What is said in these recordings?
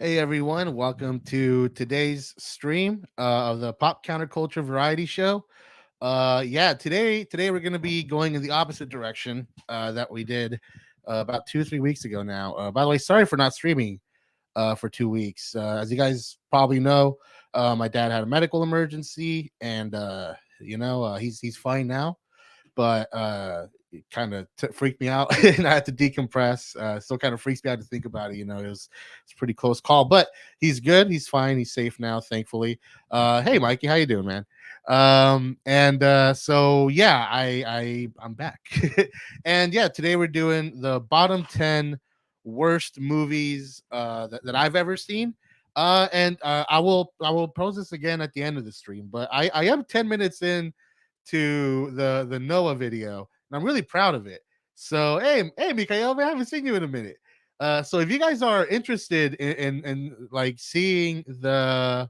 Hey everyone, welcome to today's stream of the Pop Counterculture Variety Show. Today we're going to be going in the opposite direction that we did about 2 or 3 weeks ago now. By the way, sorry for not streaming for 2 weeks. As you guys probably know, my dad had a medical emergency, and he's fine now, but it kind of freaked me out and I had to decompress. Still kind of freaks me out to think about it. It's a pretty close call, but he's good. He's fine. He's safe now, thankfully. Hey, Mikey, how you doing, man? And so yeah, I'm back, and yeah, today we're doing the bottom 10 worst movies that I've ever seen. And I will pose this again at the end of the stream, but I am 10 minutes in to the Noah video, and I'm really proud of it. So hey, Mikael, man, I haven't seen you in a minute. So if you guys are interested in like seeing the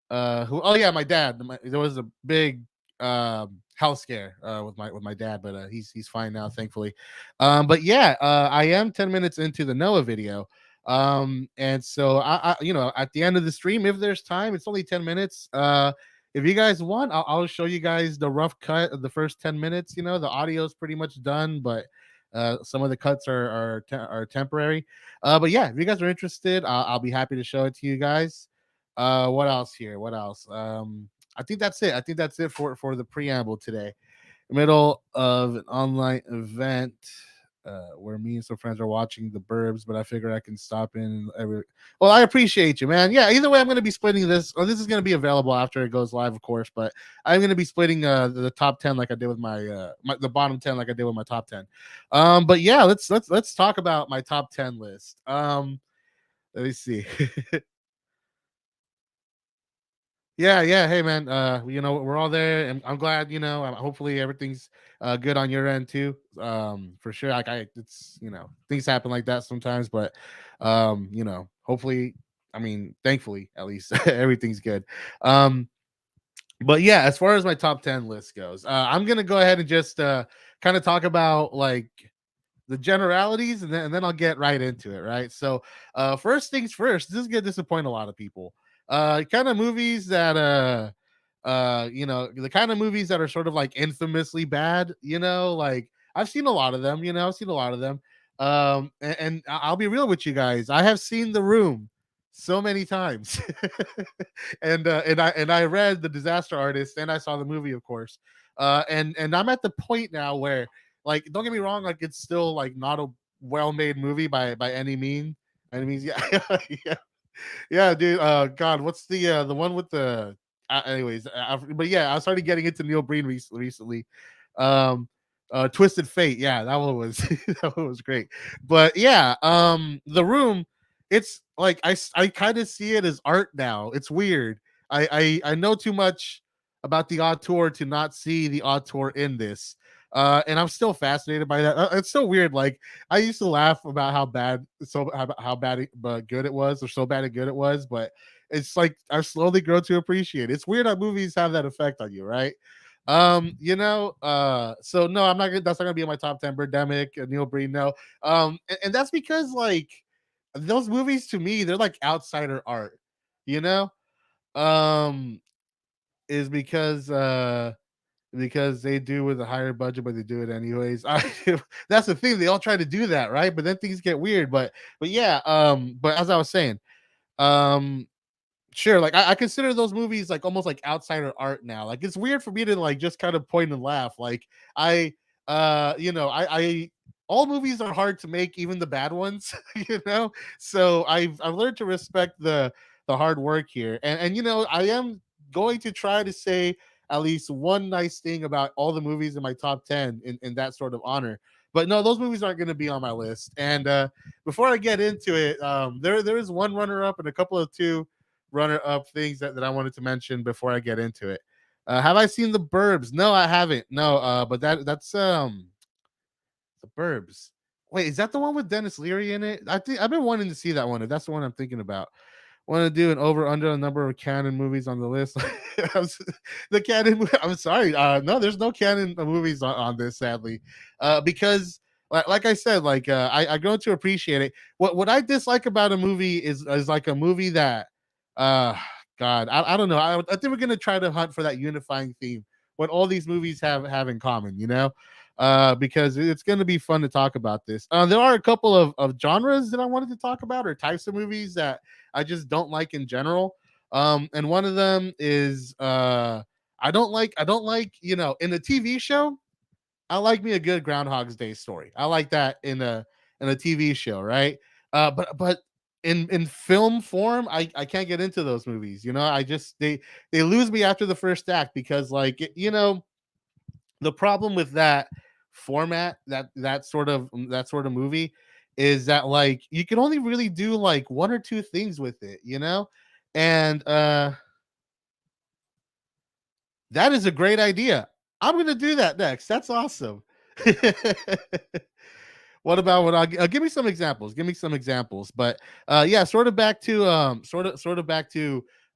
who oh yeah, my dad, there was a big health scare with my dad, but he's fine now, thankfully. But yeah, I am 10 minutes into the Noah video. And so I at the end of the stream, if there's time, it's only 10 minutes. If you guys want, I'll show you guys the rough cut of the first 10 minutes. The audio is pretty much done, but some of the cuts are temporary. But yeah, if you guys are interested, I'll be happy to show it to you guys. What else here? What else? I think that's it. I think that's it for the preamble today. Middle of an online event where me and some friends are watching The Burbs, but I figure I can stop in every. Well, I appreciate you, man. Yeah. Either way, I'm going to be splitting this. Or this is going to be available after it goes live, of course. But I'm going to be splitting the top 10 like I did with the bottom 10 like I did with my top 10. But yeah, let's talk about my top 10 list. Let me see. Yeah, yeah. Hey, man. We're all there, and I'm glad. Hopefully everything's good on your end too. For sure. Like it's things happen like that sometimes, but hopefully, I mean, thankfully, at least everything's good. Um, but yeah, as far as my top 10 list goes, I'm gonna go ahead and just kind of talk about like the generalities, and then I'll get right into it. Right. So, first things first, this is gonna disappoint a lot of people. Kind of movies that the kind of movies that are sort of like infamously bad. Like I've seen a lot of them. I've seen a lot of them. And I'll be real with you guys. I have seen The Room so many times, and I read The Disaster Artist, and I saw the movie, of course. And I'm at the point now where, like, don't get me wrong, like it's still like not a well-made movie by any mean. Any means, yeah, yeah, yeah, dude. God, what's the one with the? Anyways, but yeah, I started getting into Neil Breen recently. Um, Twisted Fate, yeah, that one was that one was great. But yeah, The Room, it's like I kind of see it as art now. It's weird. I know too much about the auteur to not see the auteur in this. And I'm still fascinated by that. It's so weird. Like I used to laugh about how bad but good it was, or so bad and good it was. But it's like I've slowly grown to appreciate it. It's weird how movies have that effect on you, right? So no, I'm not gonna that's not gonna be in my top 10. Birdemic, Neil Breen, no. And that's because like those movies to me, they're like outsider art, you know? Um, is because they do with a higher budget, but they do it anyways. That's the thing; they all try to do that, right? But then things get weird. But yeah, but as I was saying, um, sure, like I consider those movies like almost like outsider art now. Like it's weird for me to like just kind of point and laugh. Like I, I all movies are hard to make, even the bad ones, you know. So I've learned to respect the hard work here, and I am going to try to say at least one nice thing about all the movies in my top 10 in that sort of honor. But no, those movies aren't going to be on my list. And before I get into it, there is one runner up and a couple of two runner up things that I wanted to mention before I get into it. Have I seen The Burbs? No, I haven't. No, but that's The Burbs. Wait, is that the one with Dennis Leary in it? I think I've been wanting to see that one. If that's the one I'm thinking about. Want to do an over under a number of canon movies on the list. The canon. I'm sorry. No, there's no canon movies on this, sadly, because like I said, like I grow to appreciate it. What I dislike about a movie is like a movie that uh God, I don't know. I think we're gonna try to hunt for that unifying theme, what all these movies have in common, you know? Because it's gonna be fun to talk about this. There are a couple of genres that I wanted to talk about, or types of movies that I just don't like in general. And one of them is I don't like, in a TV show, I like me a good Groundhog's Day story. I like that in a TV show, right? But in film form, I can't get into those movies. I just they lose me after the first act because the problem with that format, that sort of movie, is that like you can only really do like one or two things with it, and that is a great idea. I'm gonna do that next. That's awesome. Give me some examples. Give me some examples. But yeah, sort of back to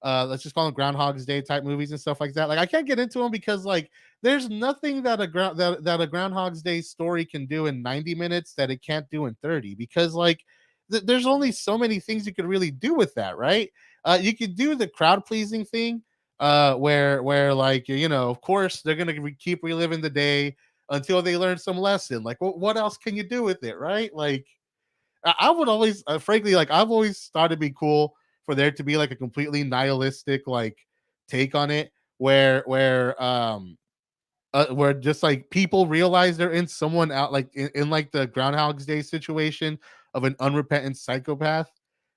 let's just call them Groundhog's Day type movies and stuff like that. Like I can't get into them because like there's nothing that a Groundhog's Day story can do in 90 minutes that it can't do in 30, because like there's only so many things you could really do with that, right? You could do the crowd pleasing thing, where like of course they're gonna keep reliving the day until they learn some lesson. Like, what else can you do with it, right? Like, I would always, frankly, like I've always thought it'd be cool for there to be like a completely nihilistic like take on it, where just like people realize they're in someone out, like in like the Groundhog's Day situation of an unrepentant psychopath,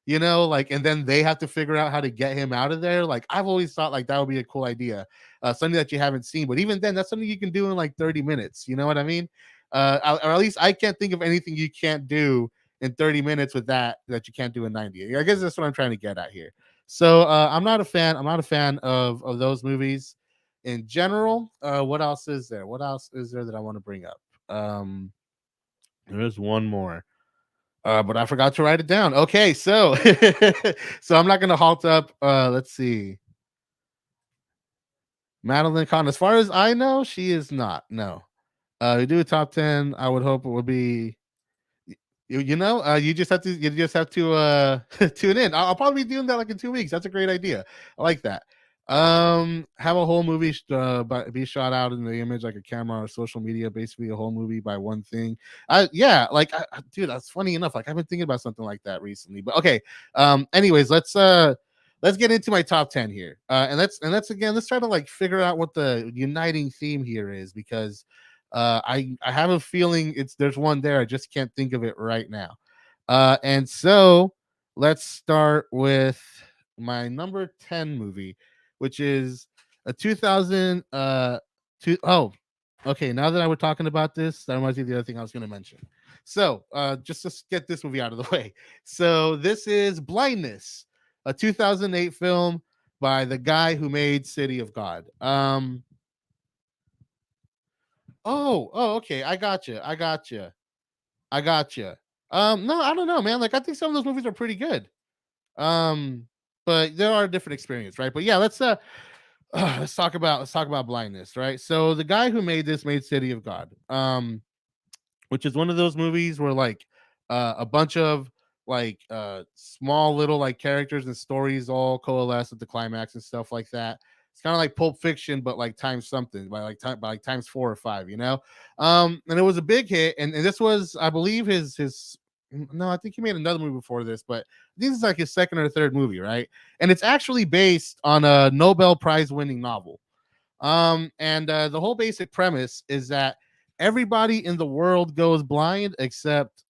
like, and then they have to figure out how to get him out of there. Like I've always thought like that would be a cool idea, something that you haven't seen, but even then, that's something you can do in like 30 minutes. You know what I mean? Or at least I can't think of anything you can't do in 30 minutes with that you can't do in 90. I guess that's what I'm trying to get at here. So I'm not a fan. I'm not a fan of those movies in general. What else is there? What else is there that I want to bring up? There's one more. But I forgot to write it down. Okay, so so I'm not gonna halt up. Let's see. Madeline Kahn, as far as I know, she is not. No. We do a top 10. I would hope it would be you just have to tune in. I'll probably be doing that like in 2 weeks. That's a great idea. I like that. Have a whole movie be shot out in the image like a camera or social media, basically a whole movie by one thing. Yeah, like dude, that's funny enough. Like I've been thinking about something like that recently. But okay. Anyways, let's get into my top 10 here. Let's try to like figure out what the uniting theme here is, because I have a feeling there's one there. I just can't think of it right now. And so let's start with my number 10 movie, which is a 2000 oh, okay, now that I were talking about this, that reminds me of the other thing I was going to mention. So just to get this movie out of the way. So this is Blindness, a 2008 film by the guy who made City of God. Okay. I got you. I got you. I got you. No, I don't know, man. Like, I think some of those movies are pretty good. Um, but there are different experience, right? But yeah, let's talk about Blindness, right? So the guy who made this made City of God, which is one of those movies where like a bunch of like small little like characters and stories all coalesce at the climax and stuff like that. It's kind of like Pulp Fiction, but like times something by like times 4 or 5. And it was a big hit, and this was, I believe, his no, I think he made another movie before this, but I think this is like his second or third movie, right? And it's actually based on a Nobel Prize winning novel. And the whole basic premise is that everybody in the world goes blind except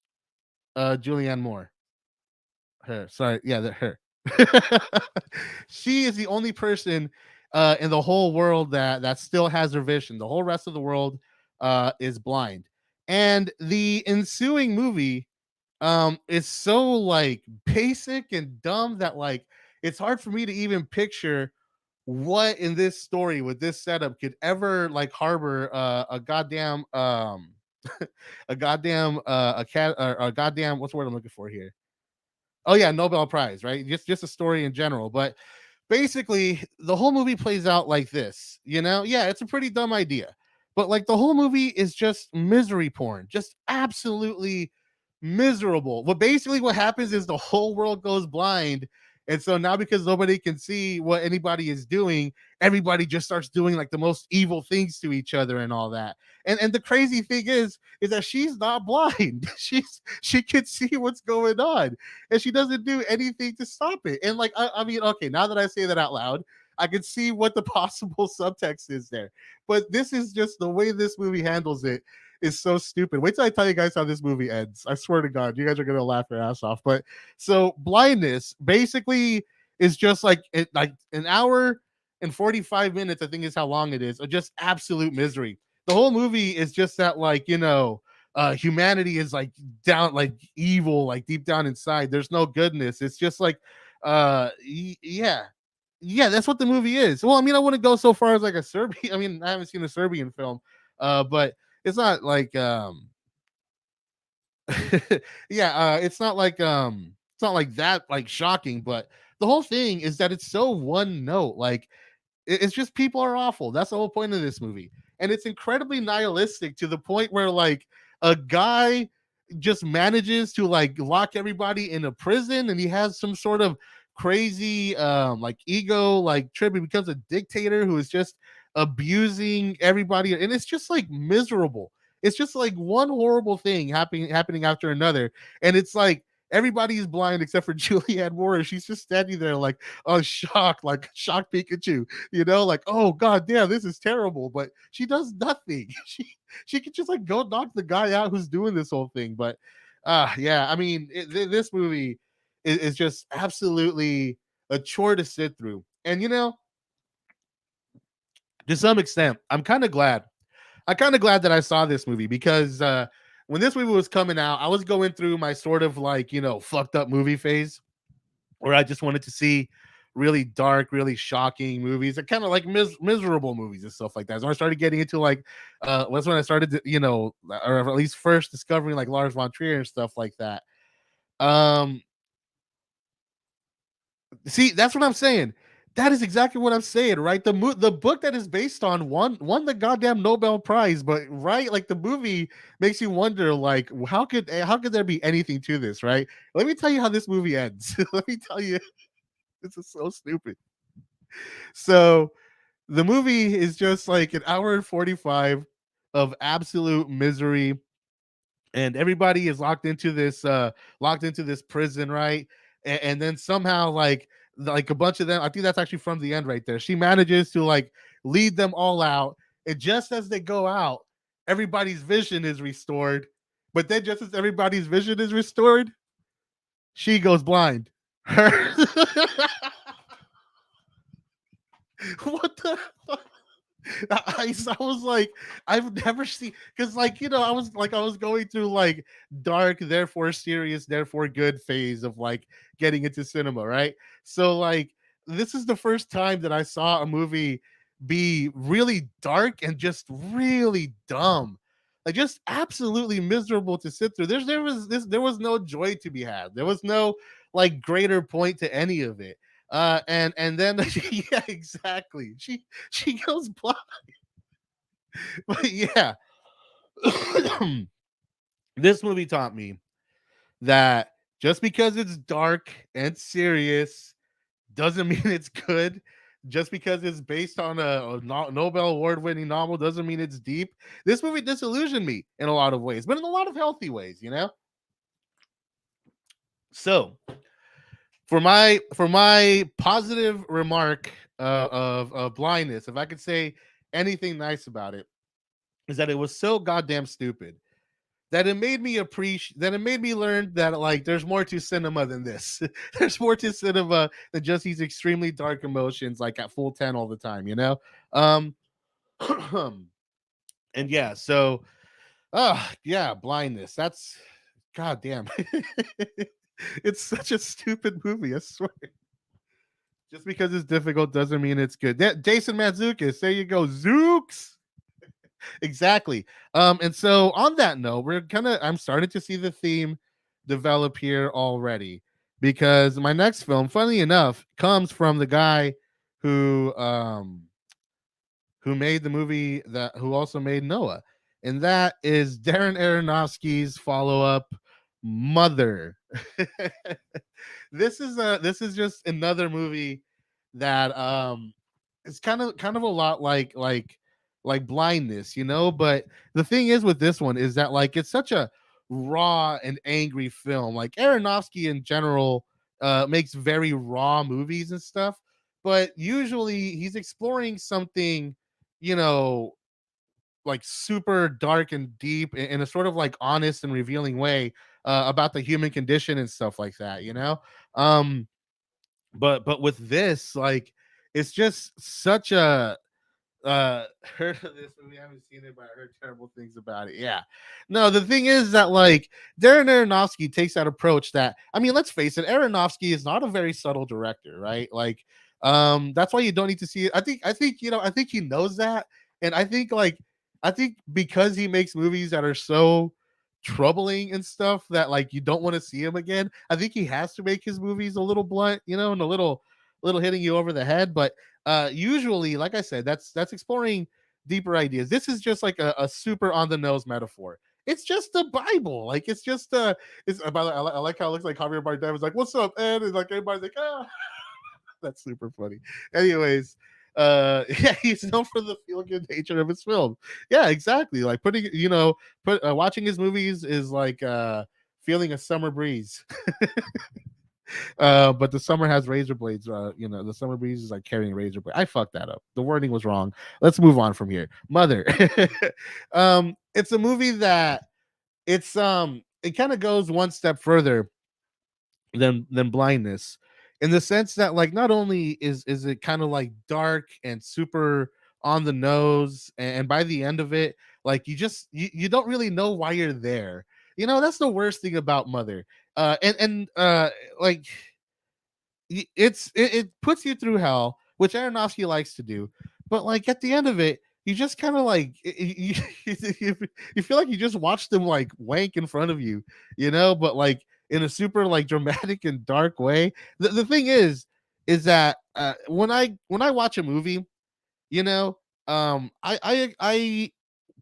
Julianne Moore. Her, sorry, yeah, her. She is the only person in the whole world that still has her vision. The whole rest of the world is blind, and the ensuing movie is so like basic and dumb that like it's hard for me to even picture what in this story with this setup could ever like harbor a goddamn a goddamn a cat or a goddamn, what's the word I'm looking for here? Oh yeah, Nobel Prize, right? Just a story in general. But basically the whole movie plays out like this. Yeah, it's a pretty dumb idea. but like the whole movie is just misery porn, just absolutely miserable. But basically, what happens is the whole world goes blind. And so now, because nobody can see what anybody is doing, everybody just starts doing like the most evil things to each other and all that. And the crazy thing is that she's not blind. She can see what's going on, and she doesn't do anything to stop it. And like, I mean, okay, now that I say that out loud, I can see what the possible subtext is there. But this is just the way this movie handles it is so stupid. Wait till I tell you guys how this movie ends. I swear to God, you guys are gonna laugh your ass off. But so blindness basically is just like an hour and 45 minutes, I think is how long it is, of just absolute misery. The whole movie is just that, like, humanity is like down, like evil, like deep down inside. There's no goodness. It's just like yeah. Yeah, that's what the movie is. Well, I mean, I wouldn't go so far as like a Serbian. I mean, I haven't seen a Serbian film, but it's not like yeah, it's not like that like shocking, but the whole thing is that it's so one note. Like it's just people are awful. That's the whole point of this movie. And it's incredibly nihilistic to the point where like a guy just manages to like lock everybody in a prison, and he has some sort of crazy like ego like trip. He becomes a dictator who is just abusing everybody, and it's just like miserable. It's just like one horrible thing happening after another. And it's like everybody's blind except for Julianne Moore. She's just standing there like, oh, shocked, like shocked Pikachu, like, oh god damn, this is terrible. But she does nothing. She could just like go knock the guy out who's doing this whole thing. But yeah, I mean, this movie is just absolutely a chore to sit through. And to some extent, I'm kind of glad that I saw this movie, because when this movie was coming out, I was going through my sort of like, fucked up movie phase, where I just wanted to see really dark, really shocking movies, and kind of like miserable movies and stuff like that. So I started getting into like, that's when I started to, or at least first discovering like Lars von Trier and stuff like that. Um, See, that's what I'm saying. That is exactly what I'm saying, right? The book that is based on won the goddamn Nobel Prize, but right, like the movie makes you wonder, like, how could there be anything to this, right? Let me tell you how this movie ends. Let me tell you, this is so stupid. So the movie is just like an hour and 45 of absolute misery, and everybody is locked into this prison, right? And then somehow like a bunch of them, I think that's actually from the end right there, she manages to like lead them all out, and just as they go out, everybody's vision is restored. But then just as everybody's vision is restored, she goes blind. Her what the fuck? I was like, I've never seen, because like I was going through like dark, therefore serious, therefore good phase of like getting into cinema, right? So like this is the first time that I saw a movie be really dark and just really dumb, like just absolutely miserable to sit through. There was no joy to be had. There was no like greater point to any of it. And then yeah, exactly. She goes blind. But yeah, this movie taught me that just because it's dark and serious doesn't mean it's good. Just because it's based on a Nobel Award winning novel doesn't mean it's deep. This movie disillusioned me in a lot of ways, but in a lot of healthy ways. So for my positive remark of blindness, if I could say anything nice about it, is that it was so goddamn stupid that it made me appreciate, that it made me learn that like there's more to cinema than this. There's more to cinema than just these extremely dark emotions like at full 10 all the time. um and yeah, so yeah, blindness, that's goddamn. It's such a stupid movie, I swear. Just because it's difficult doesn't mean it's good. Jason Mantzoukas, there you go, Zooks. Exactly. And so on that note, I'm starting to see the theme develop here already, because my next film, funny enough, comes from the guy who who made the movie who also made Noah, and that is Darren Aronofsky's follow up, Mother. This is just another movie that it's kind of a lot like Blindness, but the thing is with this one is that like it's such a raw and angry film. Like Aronofsky in general makes very raw movies and stuff, but usually he's exploring something, you know, like super dark and deep in a sort of like honest and revealing way about the human condition and stuff like that, um but with this, like, it's just such a heard of this movie. I haven't seen it, but I heard terrible things about it. Yeah. No, the thing is that like Darren Aronofsky takes that approach that, I mean, let's face it, Aronofsky is not a very subtle director, right? Like, that's why you don't need to see it. I think he knows that. And I think because he makes movies that are so troubling and stuff that like you don't want to see him again, I think he has to make his movies a little blunt, and a little hitting you over the head. But usually, like I said, that's exploring deeper ideas. This is just like a super on the nose metaphor. It's just the Bible. Like it's just it's about I like how it looks like Javier Bardem is like, "What's up, Ed?" And like everybody's like, "Ah." That's super funny. Anyways, yeah, he's known for the feel good nature of his film. Yeah, exactly. Like watching his movies is like feeling a summer breeze. But the summer has razor blades. The summer breeze is like carrying razor blade. I fucked that up. The wording was wrong. Let's move on from here. Mother. It's a movie that it kind of goes one step further than Blindness, in the sense that like not only is it kind of like dark and super on the nose, and by the end of it, like you don't really know why you're there. That's the worst thing about Mother. And like it puts you through hell, which Aronofsky likes to do. But like at the end of it, you just kind of like you feel like you just watched them like wank in front of you, but like in a super like dramatic and dark way. The thing is that when I watch a movie, you know, I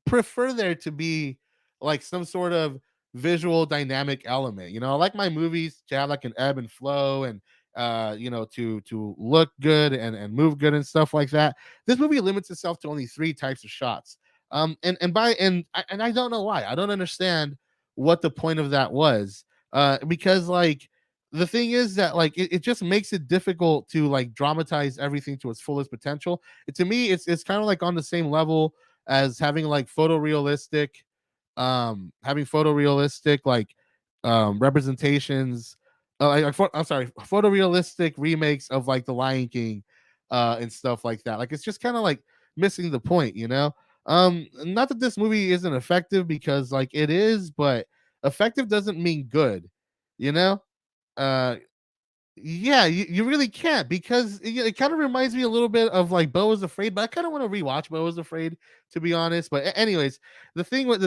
prefer there to be like some sort of visual dynamic element. I like my movies to have like an ebb and flow, and to look good and move good and stuff like that. This movie limits itself to only three types of shots. And I don't know why. I don't understand what the point of that was. Because like the thing is that like it just makes it difficult to like dramatize everything to its fullest potential. To me, it's kind of like on the same level as having photorealistic like representations, I'm sorry, photorealistic remakes of like The Lion King and stuff like that. Like it's just kind of like missing the point. Not that this movie isn't effective, because like it is, but effective doesn't mean good, you know uh yeah, you really can't, because it kind of reminds me a little bit of like Beau is Afraid, but I kind of want to rewatch Beau is Afraid, to be honest. But anyways, the thing with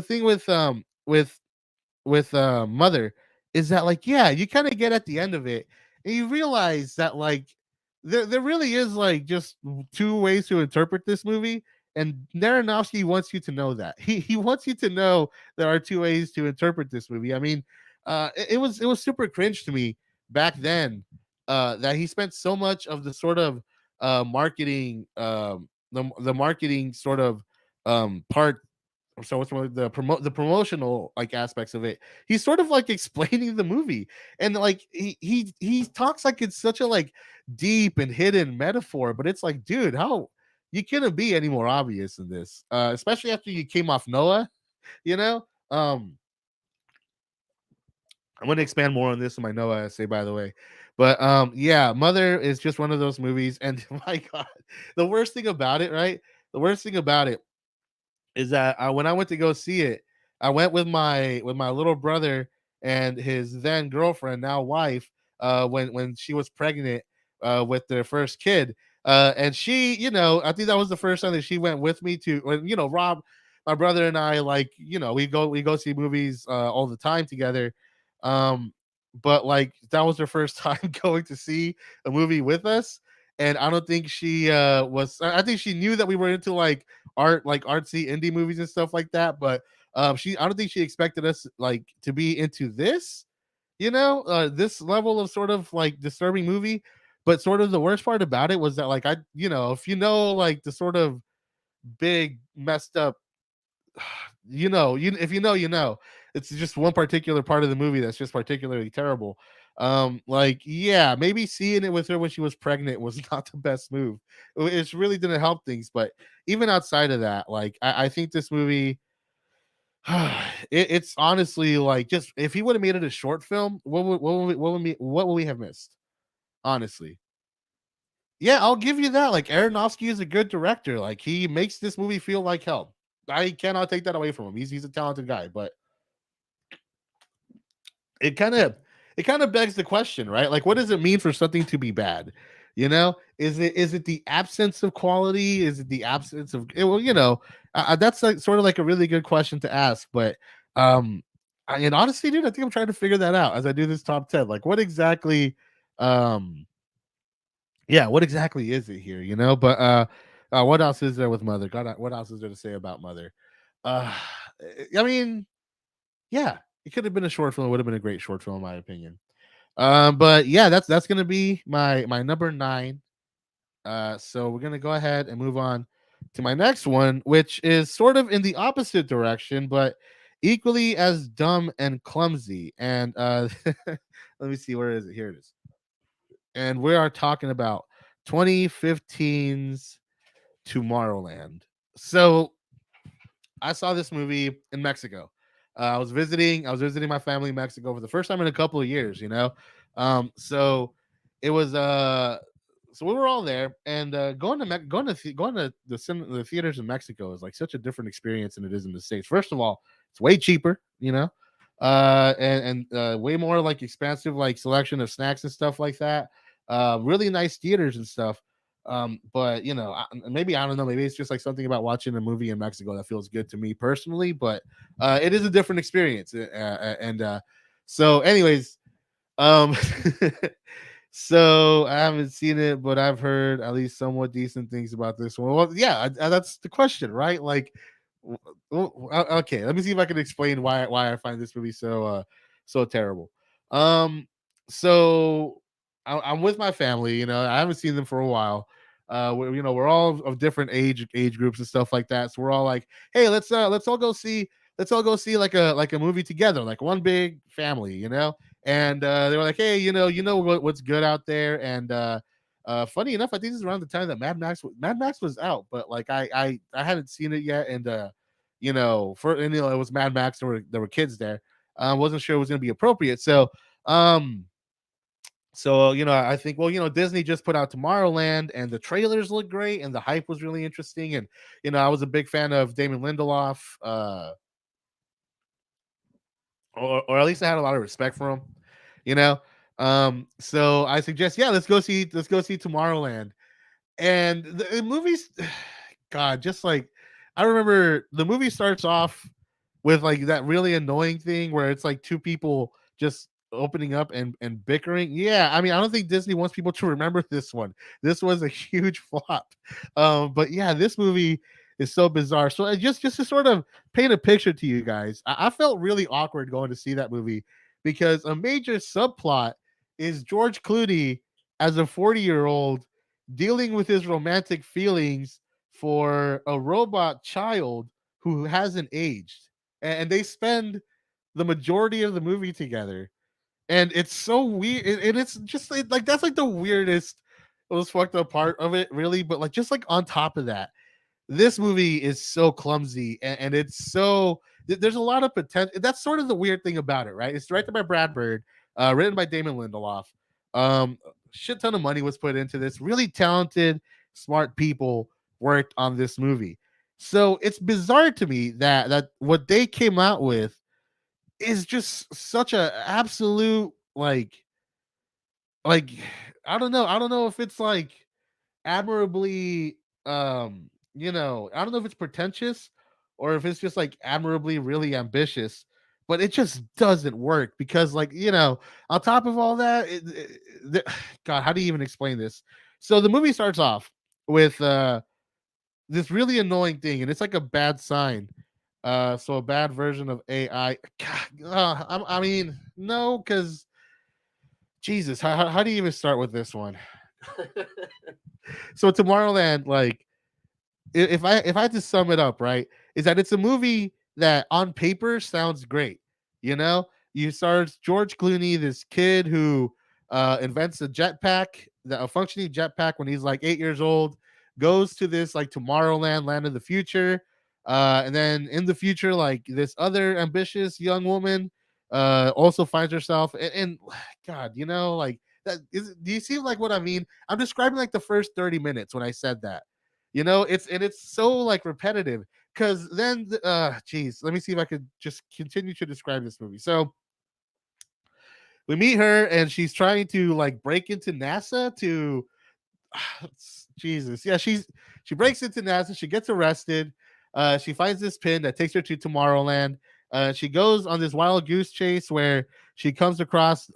Mother is that like, yeah, you kind of get at the end of it and you realize that like there really is like just two ways to interpret this movie, and Aronofsky wants you to know that. He wants you to know there are two ways to interpret this movie. I mean, it was super cringe to me back then that he spent so much of the sort of the marketing sort of part. So what's more, the promotional like aspects of it, he's sort of like explaining the movie, and like he talks like it's such a like deep and hidden metaphor, but it's like, dude, how you couldn't be any more obvious in this, especially after you came off Noah. you know um I'm going to expand more on this in my Noah essay, by the way. But yeah, Mother is just one of those movies, and my God, the worst thing about it, right? The worst thing about it is that when I went to go see it, I went with my little brother and his then girlfriend, now wife, when she was pregnant with their first kid. And she, I think that was the first time that she went with me to when Rob, my brother and I, like, we go see movies all the time together. Um, but like that was her first time going to see a movie with us. and I don't think she was. I think she knew that we were into like art, like artsy indie movies and stuff like that. But she, I don't think she expected us like to be into this, this level of sort of like disturbing movie. But sort of the worst part about it was that like if like the sort of big messed up, if it's just one particular part of the movie that's just particularly terrible. Like, yeah, maybe seeing it with her when she was pregnant was not the best move. It really didn't help things. But even outside of that, like I think this movie, it's honestly like, just if he would have made it a short film, what would we have missed? Honestly, yeah, I'll give you that. Like, Aronofsky is a good director. Like, he makes this movie feel like hell. I cannot take that away from him. He's a talented guy, but it kind of it kind of begs the question, right? Like, what does it mean for something to be bad? Is it the absence of quality? Is it the absence of well, that's like sort of like a really good question to ask. But and honestly, dude, I think I'm trying to figure that out as I do this top 10. Like, what exactly, um, yeah, what exactly is it here? But what else is there with Mother? God, what else is there to say about Mother? Uh, I mean, yeah, it could have been a short film. It would have been a great short film, in my opinion. But yeah, that's gonna be my number 9. So we're gonna go ahead and move on to my next one, which is sort of in the opposite direction, but equally as dumb and clumsy. And let me see, where is it? Here it is. And we are talking about 2015's Tomorrowland. So I saw this movie in Mexico. I was visiting my family in Mexico for the first time in a couple of years. So it was so we were all there, and going to the theaters in Mexico is like such a different experience than it is in the States. First of all, it's way cheaper, and way more like expansive like selection of snacks and stuff like that. Really nice theaters and stuff. But maybe I don't know. Maybe it's just like something about watching a movie in Mexico that feels good to me personally. But it is a different experience. And so, anyways, um, so I haven't seen it, but I've heard at least somewhat decent things about this one. Well, yeah, that's the question, right? Like, okay, let me see if I can explain why I find this movie so terrible. Um, so I'm with my family. I haven't seen them for a while. We're all of different age groups and stuff like that. So we're all like, hey, let's all go see like a movie together, like one big family. And they were like, hey, what's good out there. And funny enough, I think this is around the time that Mad Max was out, but like I hadn't seen it yet. And it was Mad Max. There were kids there. Wasn't sure it was going to be appropriate. So I think, well, Disney just put out Tomorrowland, and the trailers look great, and the hype was really interesting. And I was a big fan of Damon Lindelof, or at least I had a lot of respect for him. You know, so I suggest, yeah, let's go see Tomorrowland. And the movies, God, just like, I remember the movie starts off with like that really annoying thing where it's like two people just opening up and bickering. Yeah, I mean, I don't think Disney wants people to remember this one. This was a huge flop. But yeah, this movie is so bizarre. So just to sort of paint a picture to you guys, I felt really awkward going to see that movie because a major subplot is George Clooney as a 40-year-old dealing with his romantic feelings for a robot child who hasn't aged. And they spend the majority of the movie together. And it's so weird. And it's just like that's like the weirdest, most fucked up part of it, really. But like, just like on top of that, this movie is so clumsy, and it's so there's a lot of potential. That's sort of the weird thing about it, right? It's directed by Brad Bird, written by Damon Lindelof. Shit ton of money was put into this. Really talented, smart people worked on this movie. So it's bizarre to me that what they came out with is just such a absolute like I don't know. I don't know if it's like admirably I don't know if it's pretentious or if it's just like admirably really ambitious, but it just doesn't work because, like, on top of all that, God, how do you even explain this? So the movie starts off with this really annoying thing, and it's like a bad sign. So a bad version of AI. God, I mean, no, because Jesus, how do you even start with this one? So Tomorrowland, like, if I had to sum it up, right, is that it's a movie that on paper sounds great. You know, you stars George Clooney, this kid who invents a jetpack, a functioning jetpack when he's like 8 years old, goes to this like Tomorrowland, land of the future, and then in the future, like this other ambitious young woman also finds herself and God, like that is. Do you see like what I mean? I'm describing like the first 30 minutes when I said that. It's so like repetitive because then geez, let me see if I could just continue to describe this movie. So we meet her and she's trying to like break into NASA to Jesus. Yeah, she breaks into NASA, she gets arrested. She finds this pin that takes her to Tomorrowland. She goes on this wild goose chase where she comes across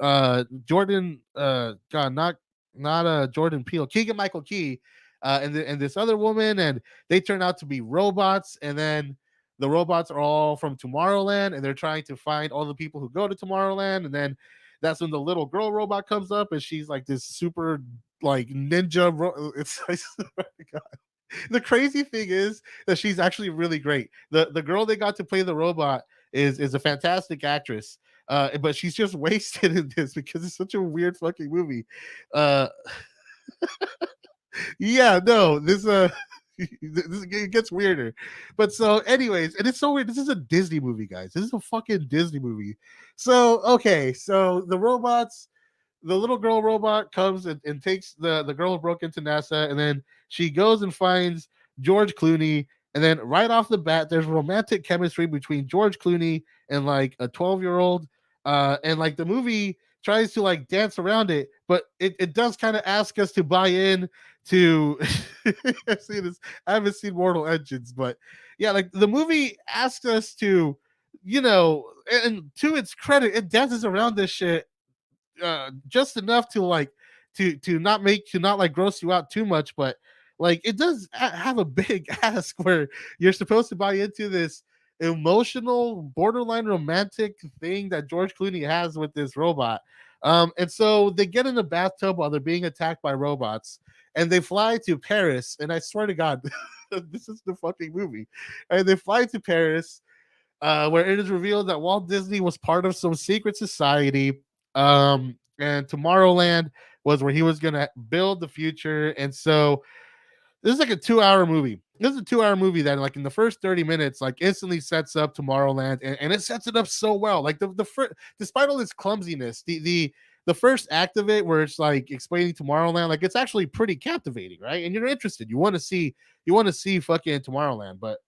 Jordan God, not Jordan Peele, Keegan Michael Key, and this other woman, and they turn out to be robots, and then the robots are all from Tomorrowland, and they're trying to find all the people who go to Tomorrowland, and then that's when the little girl robot comes up, and she's like this super like ninja. It's like, God. The crazy thing is that she's actually really great. The girl they got to play the robot is a fantastic actress. But she's just wasted in this because it's such a weird fucking movie. Uh, yeah, no, this this it gets weirder. But so, anyways, and it's so weird. This is a Disney movie, guys. This is a fucking Disney movie. So okay, so the little girl robot comes and takes the girl who broke into NASA, and then she goes and finds George Clooney. And then right off the bat, there's romantic chemistry between George Clooney and like a 12-year-old. And like the movie tries to like dance around it, but it does kind of ask us to buy in to I haven't seen Mortal Engines, but yeah, like the movie asks us to, and to its credit, it dances around this shit just enough to like to not like gross you out too much, but like it does have a big ask where you're supposed to buy into this emotional, borderline romantic thing that George Clooney has with this robot. And so they get in the bathtub while they're being attacked by robots, and they fly to Paris. And I swear to God, this is the fucking movie. And they fly to Paris, where it is revealed that Walt Disney was part of some secret society. And Tomorrowland was where he was going to build the future. And so this is like a 2 hour movie. This is a 2 hour movie that, like, in the first 30 minutes, like, instantly sets up Tomorrowland, and it sets it up so well. Like, the first, despite all its clumsiness, the first act of it, where it's like explaining Tomorrowland, like, it's actually pretty captivating, right? And you're interested. You want to see fucking Tomorrowland, but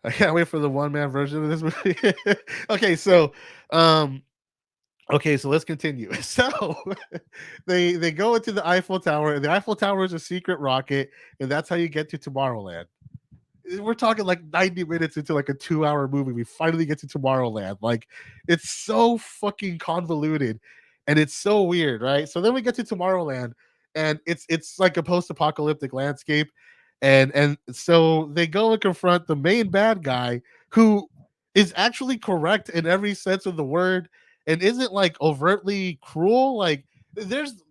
I can't wait for the one man version of this movie. Okay, so um okay, so let's continue. So they go into the Eiffel Tower, and the Eiffel Tower is a secret rocket, and that's how you get to Tomorrowland. We're talking like 90 minutes into like a 2 hour movie. We finally get to Tomorrowland. Like, it's so fucking convoluted and it's so weird, right? So then we get to Tomorrowland, and it's like a post-apocalyptic landscape. And so they go and confront the main bad guy, who is actually correct in every sense of the word and isn't like overtly cruel. Like, there's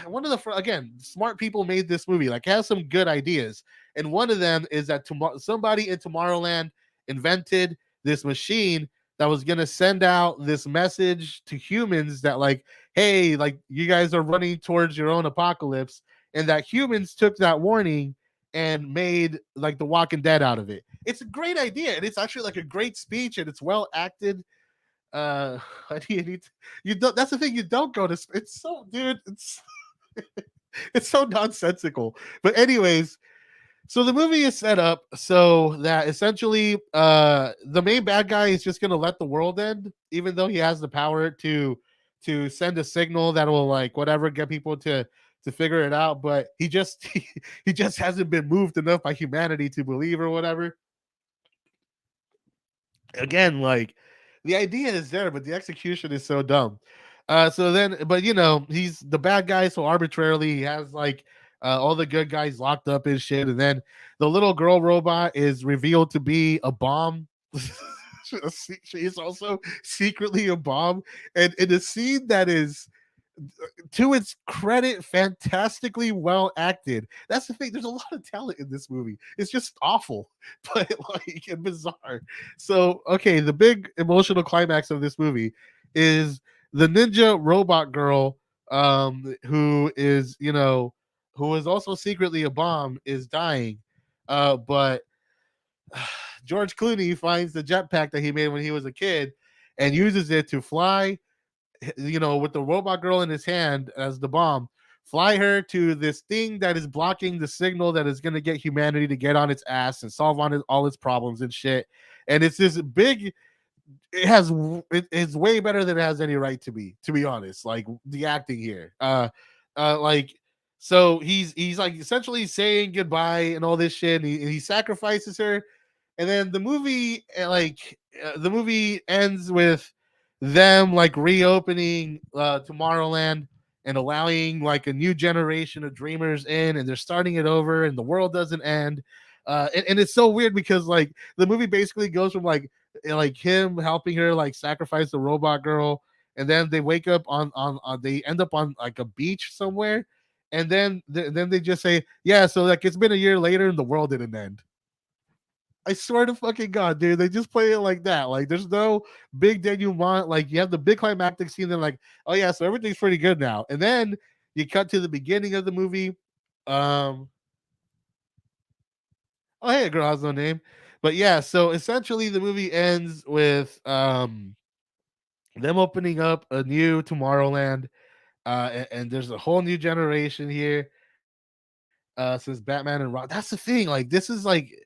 one of the again, smart people made this movie, like, has some good ideas, and one of them is that somebody in Tomorrowland invented this machine that was going to send out this message to humans that, like, hey, like, you guys are running towards your own apocalypse, and that humans took that warning and made like the Walking Dead out of it. It's a great idea, and it's actually like a great speech, and it's well acted. What do you need to, you don't that's the thing, you don't go to it's so, dude, it's so nonsensical. But anyways, so the movie is set up so that essentially the main bad guy is just gonna let the world end, even though he has the power to send a signal that will, like, whatever, get people to figure it out. But he just hasn't been moved enough by humanity to believe or whatever. Again, like, The idea is there, but the execution is so dumb. So then, but he's the bad guy, so arbitrarily he has like all the good guys locked up and shit, and then the little girl robot is revealed to be a bomb. She is also secretly a bomb, and in a scene that is, to its credit, fantastically well acted. That's the thing. There's a lot of talent in this movie. It's just awful, but like and bizarre. So, okay, the big emotional climax of this movie is the ninja robot girl, who is also secretly a bomb, is dying. But George Clooney finds the jetpack that he made when he was a kid and uses it to fly, with the robot girl in his hand as the bomb, fly her to this thing that is blocking the signal that is going to get humanity to get on its ass and solve all its problems and shit. And it's this big. It's way better than it has any right to be honest. Like the acting here, like. So he's like essentially saying goodbye and all this shit. And he sacrifices her, and then the movie ends with them like reopening Tomorrowland and allowing like a new generation of dreamers in, and they're starting it over, and the world doesn't end. And it's so weird because like the movie basically goes from like him helping her like sacrifice the robot girl, and then they wake up on they end up on like a beach somewhere, and then they just say, yeah, so like it's been a year later and the world didn't end. I swear to fucking God, dude, they just play it like that. Like, there's no big denouement. Like, you have the big climactic scene, then like, oh yeah, so everything's pretty good now. And then you cut to the beginning of the movie. Um, oh hey, a girl has no name. But yeah, so essentially the movie ends with them opening up a new Tomorrowland. And there's a whole new generation here. Since Batman and Rock. That's the thing. Like, this is like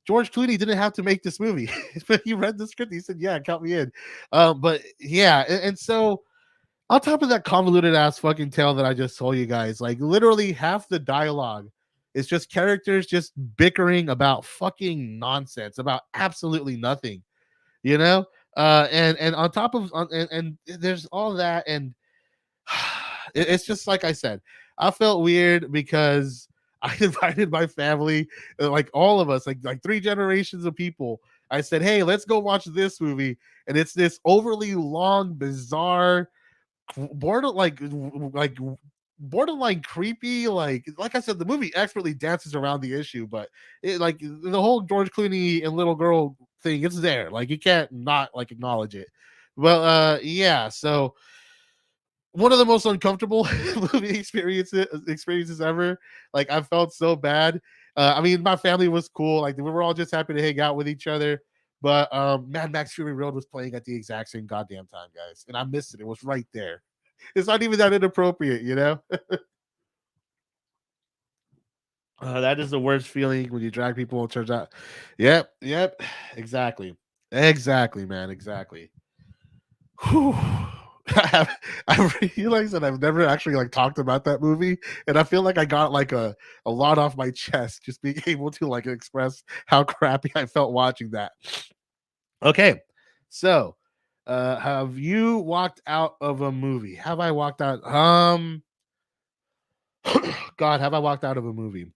George Clooney didn't have to make this movie, but he read the script. He said, "Yeah, count me in." But yeah, and so on top of that convoluted ass fucking tale that I just told you guys, like literally half the dialogue is just characters just bickering about fucking nonsense, about absolutely nothing, you know. And on top of and there's all that, and it's just like I said, I felt weird because I invited my family, like all of us, like three generations of people. I said, "Hey, let's go watch this movie," and it's this overly long, bizarre, border like borderline creepy. Like I said, the movie expertly dances around the issue, but like the whole George Clooney and little girl thing, it's there. Like you can't not like acknowledge it. Well, yeah. So one of the most uncomfortable movie experiences ever. Like I felt so bad. I mean, my family was cool. Like we were all just happy to hang out with each other. But Mad Max Fury Road was playing at the exact same goddamn time, guys, and I missed it. It was right there. It's not even that inappropriate, you know. That is the worst feeling when you drag people. It turns out, yep, exactly, man, exactly. Whew. I realized that I've never actually like talked about that movie, and I feel like I got like a lot off my chest just being able to like express how crappy I felt watching that. Okay, so have you walked out of a movie? Have I walked out? God, have I walked out of a movie?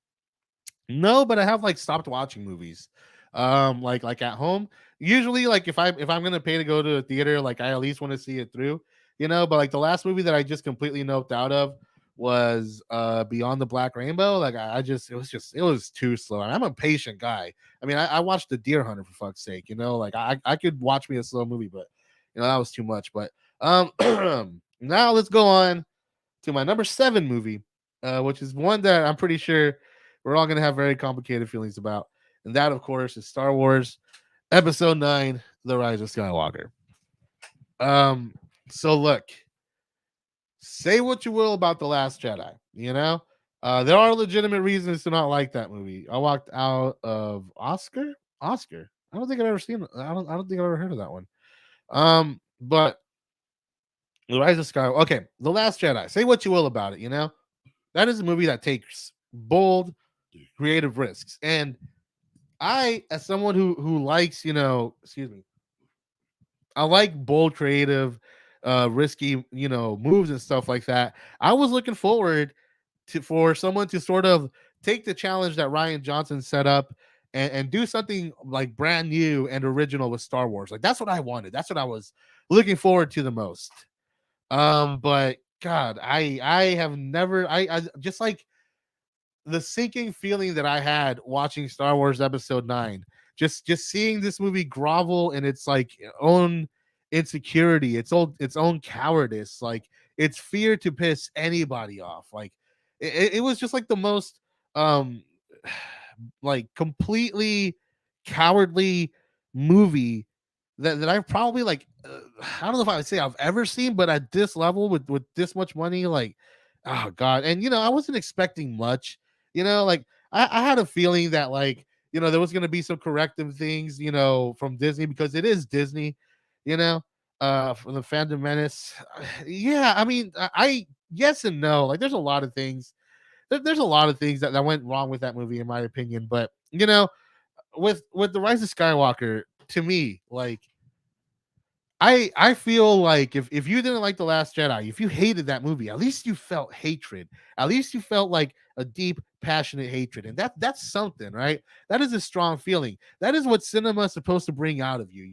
No, but I have like stopped watching movies. Like at home. Usually, like if I'm gonna pay to go to a theater, like I at least want to see it through, you know. But like the last movie that I just completely noped out of was Beyond the Black Rainbow. Like I just it was too slow. And I'm a patient guy. I mean, I watched The Deer Hunter for fuck's sake, you know. Like I could watch me a slow movie, but that was too much. But now let's go on to my number 7 movie, which is one that I'm pretty sure we're all gonna have very complicated feelings about, and that, of course, is Star Wars Episode 9: The Rise of Skywalker. Um, so look, say what you will about The Last Jedi, there are legitimate reasons to not like that movie. I walked out of Oscar. I don't think I've ever seen. I don't think I've ever heard of that one. But The Rise of Skywalker. Okay, The Last Jedi. Say what you will about it. That is a movie that takes bold, creative risks, and I, as someone who likes, excuse me, I like bold, creative, risky, moves and stuff like that. I was looking forward for someone to sort of take the challenge that Ryan Johnson set up and do something like brand new and original with Star Wars. Like that's what I wanted. That's what I was looking forward to the most. But God, I have never I just like the sinking feeling that I had watching Star Wars Episode 9, just seeing this movie grovel in its like own insecurity, its own cowardice, like its fear to piss anybody off. Like it was just like the most um like completely cowardly movie that I've probably like I don't know if I would say I've ever seen, but at this level with this much money, like oh god. And I wasn't expecting much, like I had a feeling that like there was gonna be some corrective things, from Disney because it is Disney, you know, from the Phantom Menace. Yeah, I mean, I yes and no. Like there's a lot of things. There's a lot of things that went wrong with that movie, in my opinion. But with the Rise of Skywalker, to me, like I feel like if you didn't like The Last Jedi, if you hated that movie, at least you felt hatred. At least you felt like a deep, passionate hatred. And that's something, right? That is a strong feeling. That is what cinema is supposed to bring out of you.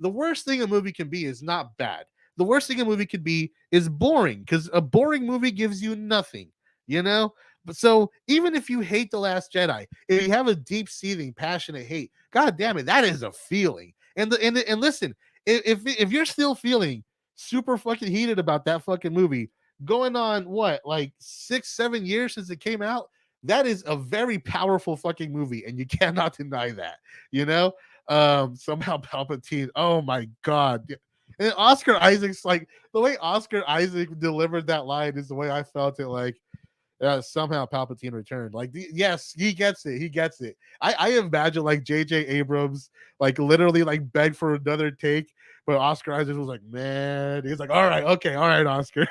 The worst thing a movie can be is not bad. The worst thing a movie could be is boring, because a boring movie gives you nothing, you know? But so even if you hate The Last Jedi, if you have a deep seething, passionate hate, god damn it, that is a feeling. And listen, if you're still feeling super fucking heated about that fucking movie, going on what, like 6-7 years since it came out, that is a very powerful fucking movie, and you cannot deny that. You know, somehow Palpatine. Oh my god. And Oscar Isaac's like the way Oscar Isaac delivered that line is the way I felt it. Like somehow Palpatine returned. Like, yes, he gets it. He gets it. I imagine like J.J. Abrams, like literally like begged for another take, but Oscar Isaac was like, man, he's like, all right, okay, all right, Oscar.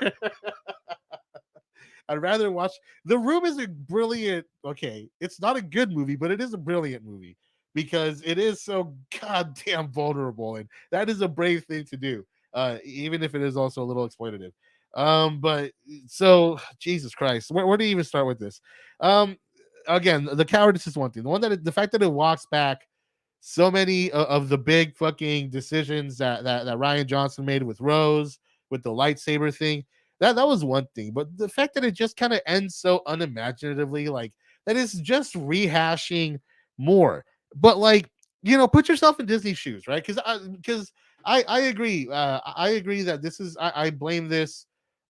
I'd rather watch. The Room is a brilliant. Okay, it's not a good movie, but it is a brilliant movie because it is so goddamn vulnerable, and that is a brave thing to do. Even if it is also a little exploitative. But so Jesus Christ, where do you even start with this? Um, Again, the cowardice is one thing. The fact that it walks back so many of the big fucking decisions that Ryan Johnson made with Rose, with the lightsaber thing, that was one thing. But the fact that it just kind of ends so unimaginatively, like that is just rehashing more. But like, put yourself in Disney's shoes, right? Because I agree. I agree that this is I blame this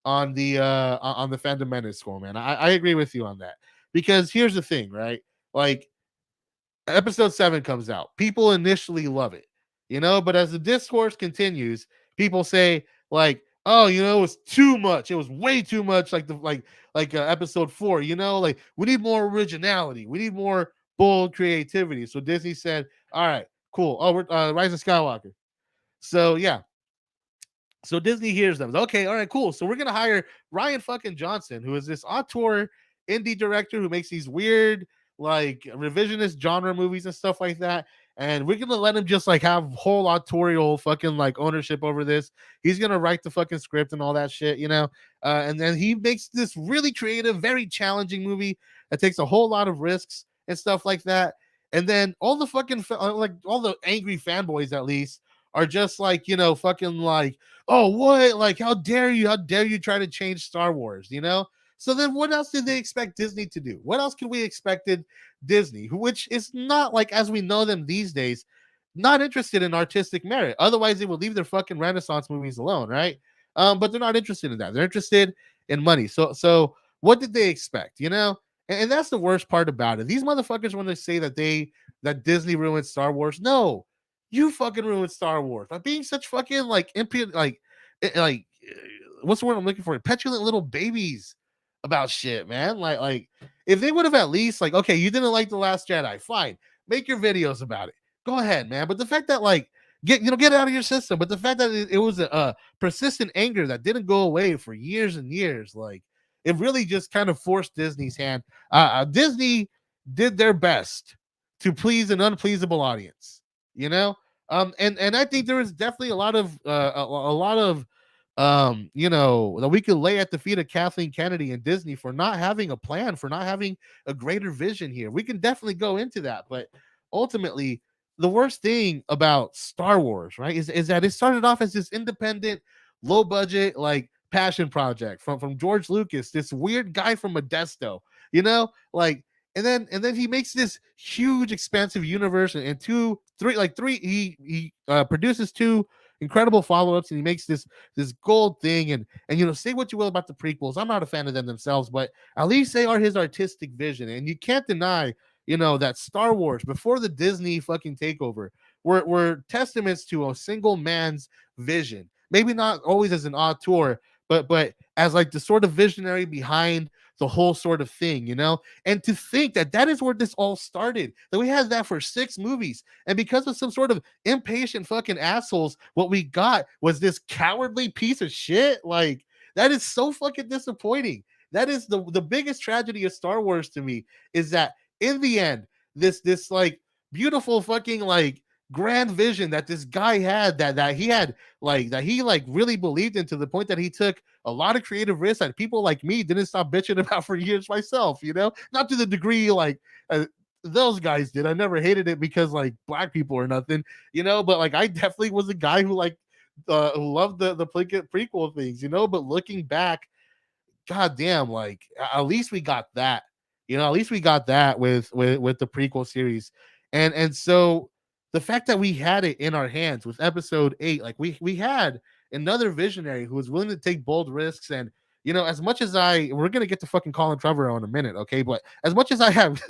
on the Phantom Menace score, man. I agree with you on that. Because here's the thing, right? Like episode 7 comes out. People initially love it, but as the discourse continues, people say like, "Oh, it was too much. It was way too much like episode 4, like we need more originality. We need more bold creativity." So Disney said, "All right, cool. Oh, we're Rise of Skywalker." So yeah, so Disney hears them. Okay, all right, cool. So we're gonna hire Ryan fucking Johnson, who is this auteur indie director who makes these weird, like revisionist genre movies and stuff like that. And we're gonna let him just like have whole autorial fucking like ownership over this. He's gonna write the fucking script and all that shit. And then he makes this really creative, very challenging movie that takes a whole lot of risks and stuff like that. And then all the fucking like all the angry fanboys at least are just like fucking like, oh, what? Like, how dare you? How dare you try to change Star Wars? So then what else did they expect Disney to do? What else could we expected Disney, which is not like as we know them these days, not interested in artistic merit. Otherwise, they would leave their fucking Renaissance movies alone, right? But they're not interested in that. They're interested in money. So what did they expect? And that's the worst part about it. These motherfuckers want to say that Disney ruined Star Wars. No, you fucking ruined Star Wars by being such fucking like impudent, what's the word I'm looking for? Petulant little babies about shit, man. Like if they would have at least like, okay, you didn't like The Last Jedi, fine, make your videos about it. Go ahead, man. But the fact that like get it out of your system, but the fact that it was a persistent anger that didn't go away for years and years, like it really just kind of forced Disney's hand. Disney did their best to please an unpleasable audience, you know. And I think there is definitely a lot of a lot of you know, that we could lay at the feet of Kathleen Kennedy and Disney for not having a plan, for not having a greater vision here. We can definitely go into that, but ultimately, the worst thing about Star Wars, right, is that it started off as this independent, low budget, like passion project from George Lucas, this weird guy from Modesto, you know, like and then he makes this huge expansive universe and two three like three he produces two incredible follow-ups, and he makes this gold thing. And you know, say what you will about the prequels, I'm not a fan of them themselves, but at least they are his artistic vision. And you can't deny, you know, that Star Wars before the Disney fucking takeover were testaments to a single man's vision, maybe not always as an auteur, but as like the sort of visionary behind the whole sort of thing, you know. And to think that that is where this all started, that we had that for 6 movies, and because of some sort of impatient fucking assholes, what we got was this cowardly piece of shit. Like, that is so fucking disappointing. That is the biggest tragedy of Star Wars to me, is that in the end, this like beautiful fucking like grand vision that this guy had, that he had, like that he like really believed in, to the point that he took a lot of creative risks that people like me didn't stop bitching about for years myself, you know, not to the degree like those guys did. I never hated it because like black people or nothing, you know, but like I definitely was a guy who like who loved the prequel things, you know. But looking back, goddamn, like at least we got that, you know, at least we got that with the prequel series. And so the fact that we had it in our hands with episode 8, like we had another visionary who was willing to take bold risks. And you know, as much as we're gonna get to fucking Colin Trevorrow in a minute, okay, but as much as I have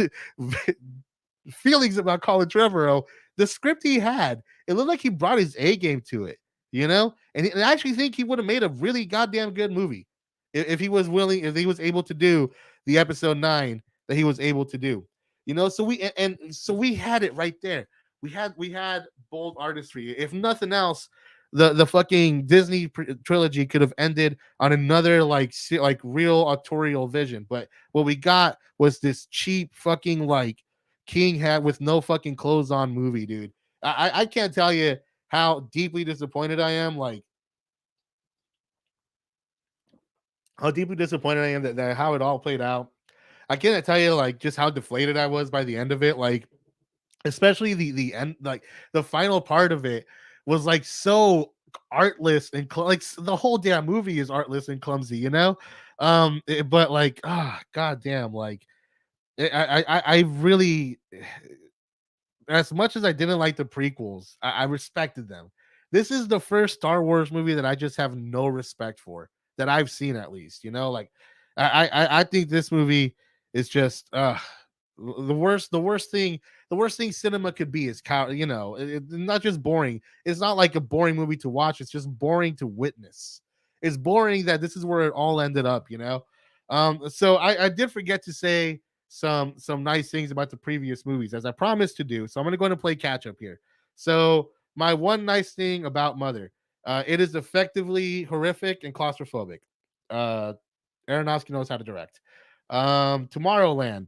feelings about Colin Trevorrow, the script he had, it looked like he brought his A game to it, you know? And I actually think he would have made a really goddamn good movie if he was willing, if he was able to do the episode 9 that he was able to do. You know, so so we had it right there. We had bold artistry. If nothing else, the fucking Disney trilogy could have ended on another like real autorial vision. But what we got was this cheap fucking like King hat with no fucking clothes on movie, dude. I can't tell you how deeply disappointed I am. Like, how deeply disappointed I am that how it all played out. I can't tell you like just how deflated I was by the end of it. Like, especially the end, like the final part of it was like so artless and the whole damn movie is artless and clumsy, you know. But like, god damn, like I really, as much as I didn't like the prequels, I respected them. This is the first Star Wars movie that I just have no respect for, that I've seen, at least. You know, like I think this movie is just the worst thing cinema could be is you know, not just boring. It's not like a boring movie to watch. It's just boring to witness. It's boring that this is where it all ended up. You know, so I did forget to say some nice things about the previous movies, as I promised to do. So I'm gonna go ahead and play catch up here. So my one nice thing about Mother, it is effectively horrific and claustrophobic. Uh, Aronofsky knows how to direct. Tomorrowland,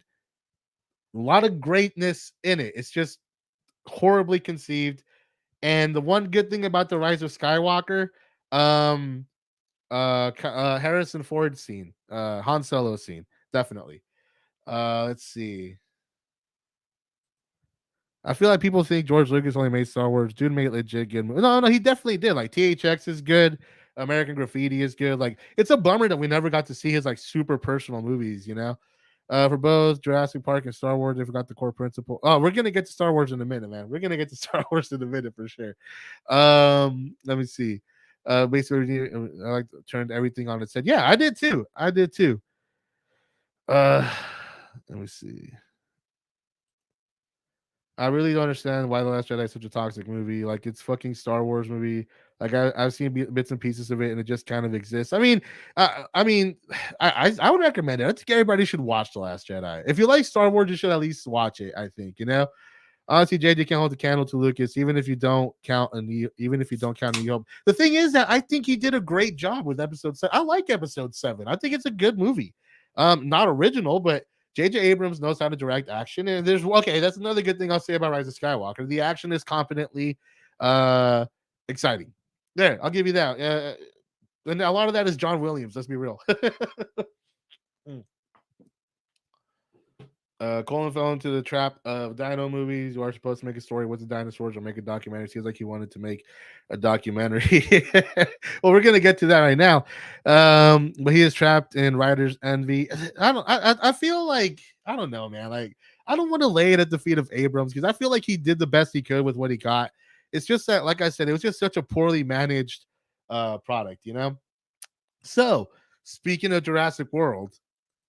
a lot of greatness in it. It's just horribly conceived. And the one good thing about the Rise of Skywalker, um, Harrison Ford scene, Han Solo scene, definitely. Let's see. I feel like people think George Lucas only made Star Wars. Dude made legit good movies. No, he definitely did. Like THX is good. American Graffiti is good. Like, it's a bummer that we never got to see his like super personal movies, you know? For both Jurassic Park and Star Wars, they forgot the core principle. Oh, we're gonna get to Star Wars in a minute, man. We're gonna get to Star Wars in a minute for sure. Let me see. Basically, I like turned everything on its head. Yeah, I did too. I did too. Uh, let me see. I really don't understand why The Last Jedi is such a toxic movie. Like, it's fucking Star Wars movie. Like, I've seen bits and pieces of it, and it just kind of exists. I mean, I would recommend it. I think everybody should watch The Last Jedi. If you like Star Wars, you should at least watch it. I think, you know. Honestly, JJ can't hold the candle to Lucas, even if you don't count even if you don't count New Hope. The thing is that I think he did a great job with Episode 7. I like Episode 7. I think it's a good movie. Not original, but JJ Abrams knows how to direct action. And there's, okay, that's another good thing I'll say about Rise of Skywalker. The action is competently Uh, exciting. There, I'll give you that. And a lot of that is John Williams. Let's be real. Mm. Colin fell into the trap of dino movies. You are supposed to make a story with the dinosaurs or make a documentary. Seems like he wanted to make a documentary. Well, we're gonna get to that right now. But he is trapped in writer's envy. I feel like I don't know, man. Like I don't want to lay it at the feet of Abrams because I feel like he did the best he could with what he got. It's just that, like I said, it was just such a poorly managed product, you know. So speaking of Jurassic World,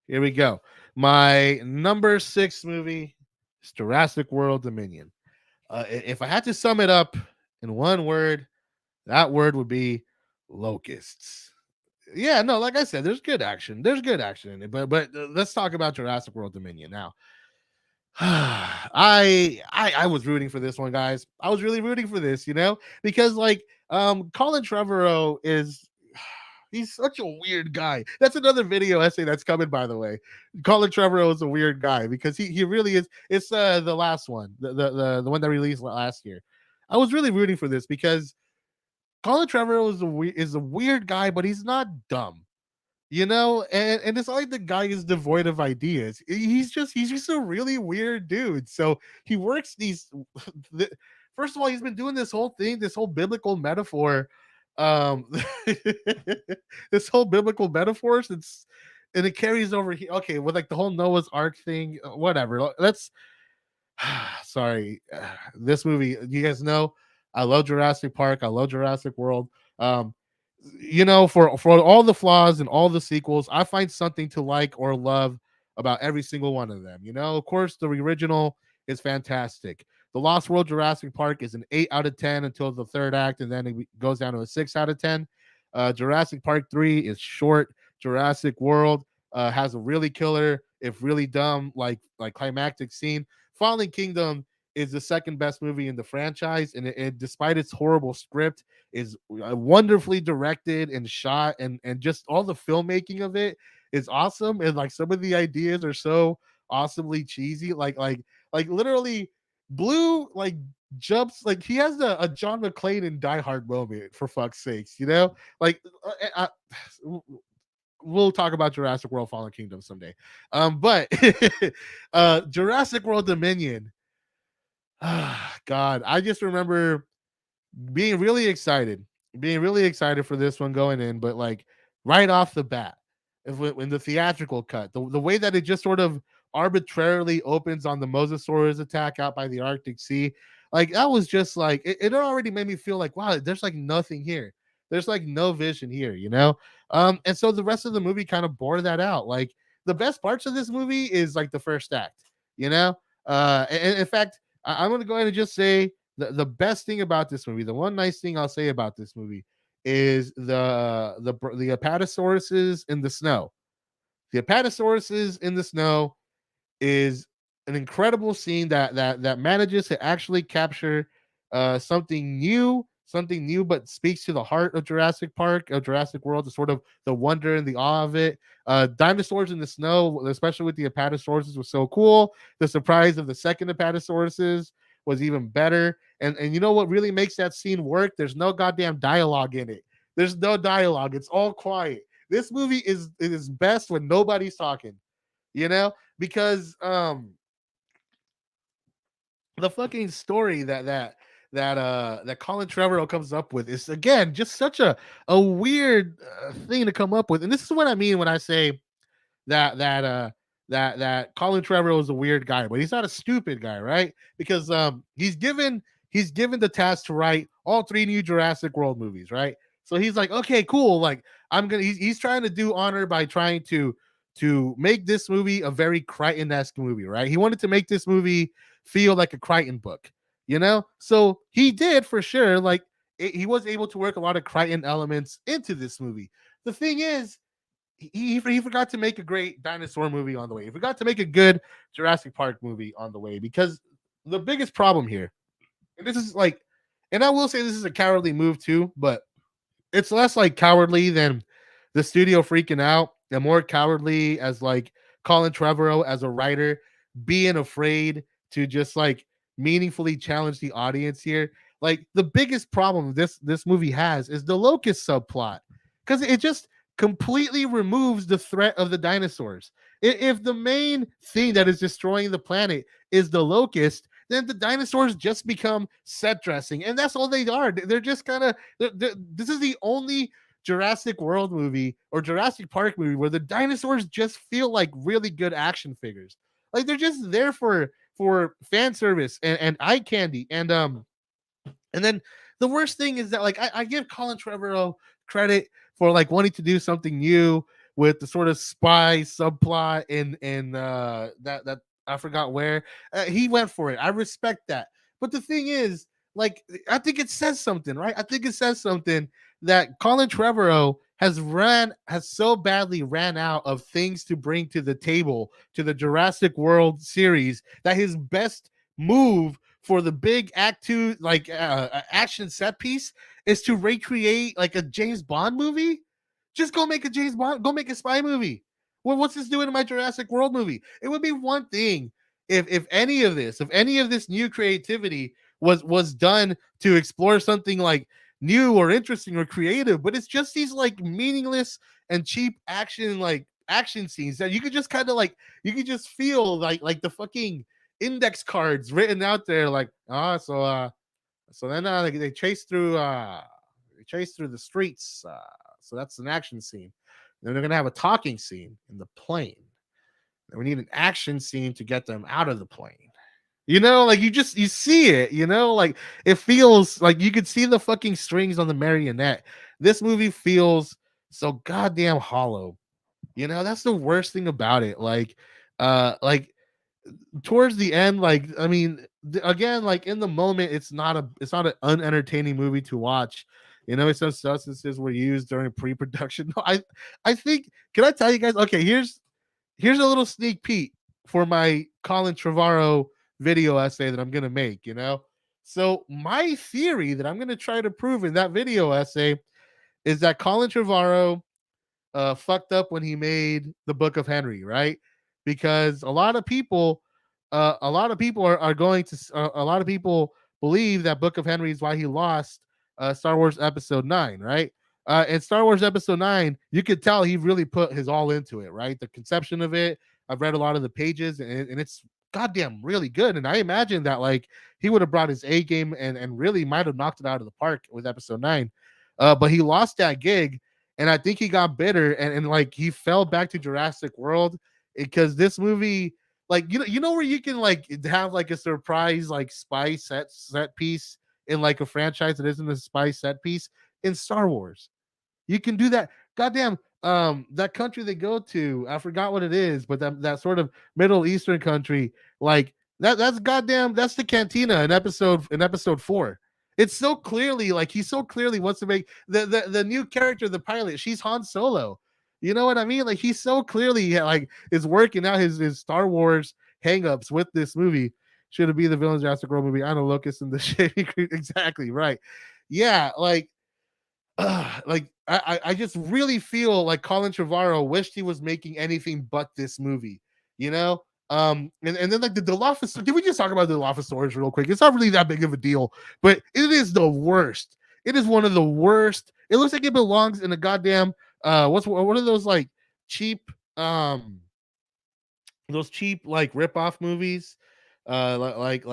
here we go. My number 6 movie is Jurassic World Dominion. If I had to sum it up in one word, that word would be locusts. Yeah, no, like I said, there's good action. There's good action in it, but let's talk about Jurassic World Dominion now. I was rooting for this one, guys. I was really rooting for this, you know, because like Colin Trevorrow is he's such a weird guy. That's another video essay that's coming, by the way. Colin Trevorrow is a weird guy because he really is. It's the last one, the one that released last year. I was really rooting for this because Colin Trevorrow is a weird guy, but he's not dumb, you know. And it's not like the guy is devoid of ideas. He's just a really weird dude. So he works these. First of all, he's been doing this whole thing, this whole biblical metaphor um this whole biblical metaphors and it carries over here, okay, with like the whole Noah's Ark thing, whatever. Let's sorry. This movie, you guys know I love Jurassic Park, I love Jurassic World. um you know, for all the flaws and all the sequels, I find something to like or love about every single one of them. You know, of course, the original is fantastic. The Lost World Jurassic Park is an 8 out of 10 until the third act, and then it goes down to a 6 out of 10. Jurassic Park 3 is short. Jurassic World has a really killer, if really dumb, like climactic scene. Fallen Kingdom is the second best movie in the franchise, and despite its horrible script, is wonderfully directed and shot, and just all the filmmaking of it is awesome, and like some of the ideas are so awesomely cheesy, like literally Blue like jumps, like he has a John McClane in Die Hard moment, for fuck's sakes, you know. Like we'll talk about Jurassic World Fallen Kingdom someday. But Jurassic World Dominion, God, I just remember being really excited, for this one going in, but like right off the bat, when the theatrical cut, the way that it just sort of arbitrarily opens on the Mosasaurus attack out by the Arctic Sea, like that was just like it already made me feel like, wow, there's like nothing here. There's like no vision here, you know? And so the rest of the movie kind of bore that out. Like the best parts of this movie is like the first act, you know? And in fact, I'm gonna go ahead and just say the best thing about this movie, the one nice thing I'll say about this movie is the apatosauruses in the snow. The apatosauruses in the snow is an incredible scene that manages to actually capture something new, but speaks to the heart of Jurassic Park, of Jurassic World, the sort of the wonder and the awe of it. Dinosaurs in the snow, especially with the apatosauruses, was so cool. The surprise of the second apatosauruses was even better. And you know what really makes that scene work? There's no goddamn dialogue in it. There's no dialogue. It's all quiet. This movie is best when nobody's talking, you know, because the fucking story that Colin Trevorrow comes up with is again just such a weird thing to come up with. And this is what I mean when I say that Colin Trevorrow is a weird guy, but he's not a stupid guy, right? Because he's given the task to write all three new Jurassic World movies, right? So he's like, okay, cool. Like he's trying to do honor by trying to make this movie a very Crichton-esque movie, right? He wanted to make this movie feel like a Crichton book, you know? So he did for sure. Like he was able to work a lot of Crichton elements into this movie. The thing is, he forgot to make a great dinosaur movie on the way. He forgot to make a good Jurassic Park movie on the way, because the biggest problem here, and this is like, and I will say this is a cowardly move too, but it's less like cowardly than the studio freaking out, and more cowardly as like Colin Trevorrow as a writer being afraid to just like meaningfully challenge the audience here. like the biggest problem this movie has is the locust subplot, because it just completely removes the threat of the dinosaurs. If the main thing that is destroying the planet is the locust, then the dinosaurs just become set dressing, and that's all they are. They're just kind of. This is the only Jurassic World movie or Jurassic Park movie where the dinosaurs just feel like really good action figures. Like they're just there for fan service and eye candy. And then the worst thing is that like I give Colin Trevorrow credit for like wanting to do something new with the sort of spy subplot in that I forgot where he went for it. I respect that. But the thing is, like, I think it says something, right? I think it says something that Colin Trevorrow has so badly ran out of things to bring to the table to the Jurassic World series that his best move for the big act two like action set piece is to recreate like a James Bond movie. Just go make a James Bond, go make a spy movie. Well, what's this doing in my Jurassic World movie? It would be one thing if any of this new creativity was done to explore something like new or interesting or creative, but it's just these like meaningless and cheap action scenes that you could just kind of like you could just feel like the fucking index cards written out there like so then they chase through the streets, so that's an action scene. Then they're gonna have a talking scene in the plane, and we need an action scene to get them out of the plane. Like you see it, like it feels like you could see the fucking strings on the marionette. This movie feels so goddamn hollow. That's the worst thing about it. Like towards the end, like I mean, again, like in the moment, it's not an unentertaining movie to watch. Some substances were used during pre-production. No, I think. Can I tell you guys? Okay, here's a little sneak peek for my Colin Trevorrow video essay that I'm gonna make. So my theory that I'm gonna try to prove in that video essay is that Colin Trevorrow fucked up when he made the Book of Henry, right? Because a lot of people are going to, a lot of people believe that Book of Henry is why he lost Star Wars Episode 9, right? In Star Wars Episode 9, you could tell he really put his all into it, right? The conception of it. I've read a lot of the pages, and it's goddamn really good. And I imagine that like he would have brought his A game and really might have knocked it out of the park with Episode 9. But he lost that gig, and I think he got bitter and like he fell back to Jurassic World because this movie, like where you can like have like a surprise like spy set piece in like a franchise that isn't a spy set piece in Star Wars. You can do that. Goddamn, that country they go to, I forgot what it is, but that sort of Middle Eastern country, like that's the cantina in episode 4. It's so clearly like he so clearly wants to make the new character, the pilot, she's Han Solo. You know what I mean? Like he so clearly like is working out his Star Wars hangups with this movie. Should it be the villains Jurassic World movie? I know Locust and the Shady Creek. Exactly right. Yeah, like I just really feel like Colin Trevorrow wished he was making anything but this movie, and then like the Dilophosaurus. Did we just talk about the Dilophosaurus real quick? It's not really that big of a deal, but it is the worst. It is one of the worst. It looks like it belongs in a goddamn what are those like cheap those cheap like rip-off movies, like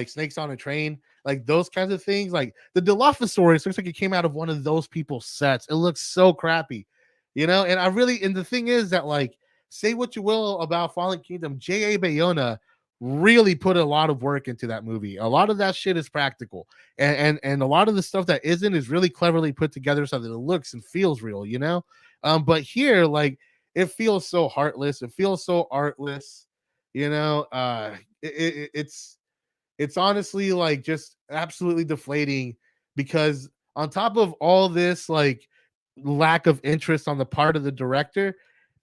Snakes on a Train, like those kinds of things. Like the Dilophosaurus looks like it came out of one of those people's sets. It looks so crappy, and and the thing is that like say what you will about Fallen Kingdom, J.A. Bayona really put a lot of work into that movie. A lot of that shit is practical, and a lot of the stuff that isn't is really cleverly put together so that it looks and feels real. But here, like it feels so heartless. It feels so artless. It's honestly like just absolutely deflating because on top of all this like lack of interest on the part of the director,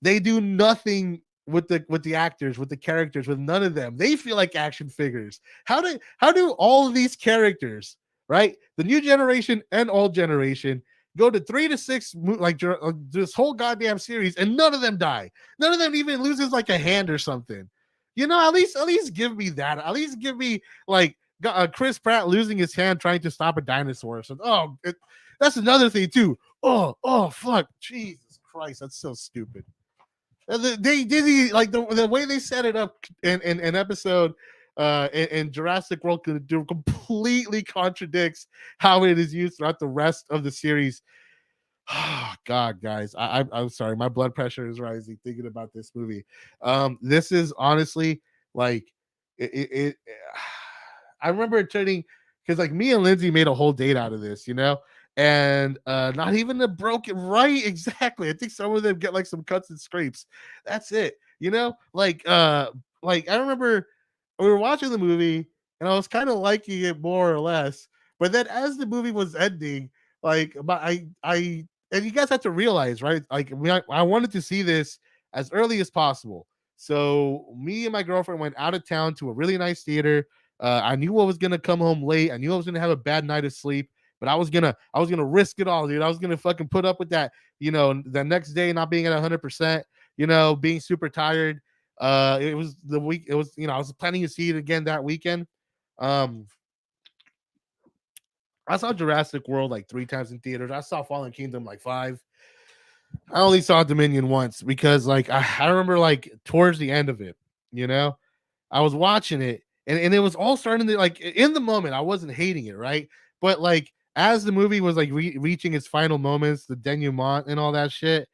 they do nothing with the actors, with the characters, with none of them. They feel like action figures. How do all of these characters, right? The new generation and old generation go to 3 to 6 like this whole goddamn series and none of them die. None of them even loses like a hand or something. At least give me that. At least give me like Chris Pratt losing his hand trying to stop a dinosaur. So, that's another thing too. Oh, fuck, Jesus Christ, that's so stupid. They did like the way they set it up in an episode in Jurassic World completely contradicts how it is used throughout the rest of the series. Oh, God, guys, I'm sorry, my blood pressure is rising thinking about this movie. This is honestly like it I remember it turning because like me and Lindsay made a whole date out of this, and not even a broken right exactly. I think some of them get like some cuts and scrapes. That's it, like I remember we were watching the movie and I was kind of liking it more or less, but then as the movie was ending, like but I and you guys have to realize, right? Like I wanted to see this as early as possible. So me and my girlfriend went out of town to a really nice theater. I knew I was gonna come home late. I knew I was gonna have a bad night of sleep, but I was gonna risk it all, dude. I was gonna fucking put up with that, the next day not being at 100%, being super tired. It was the week. It was, I was planning to see it again that weekend. Um, I saw Jurassic World like 3 times in theaters. I saw Fallen Kingdom like 5. I only saw Dominion once because like I remember like towards the end of it, you know, I was watching it and it was all starting to like in the moment, I wasn't hating it, right? But like as the movie was like reaching its final moments, the denouement and all that shit,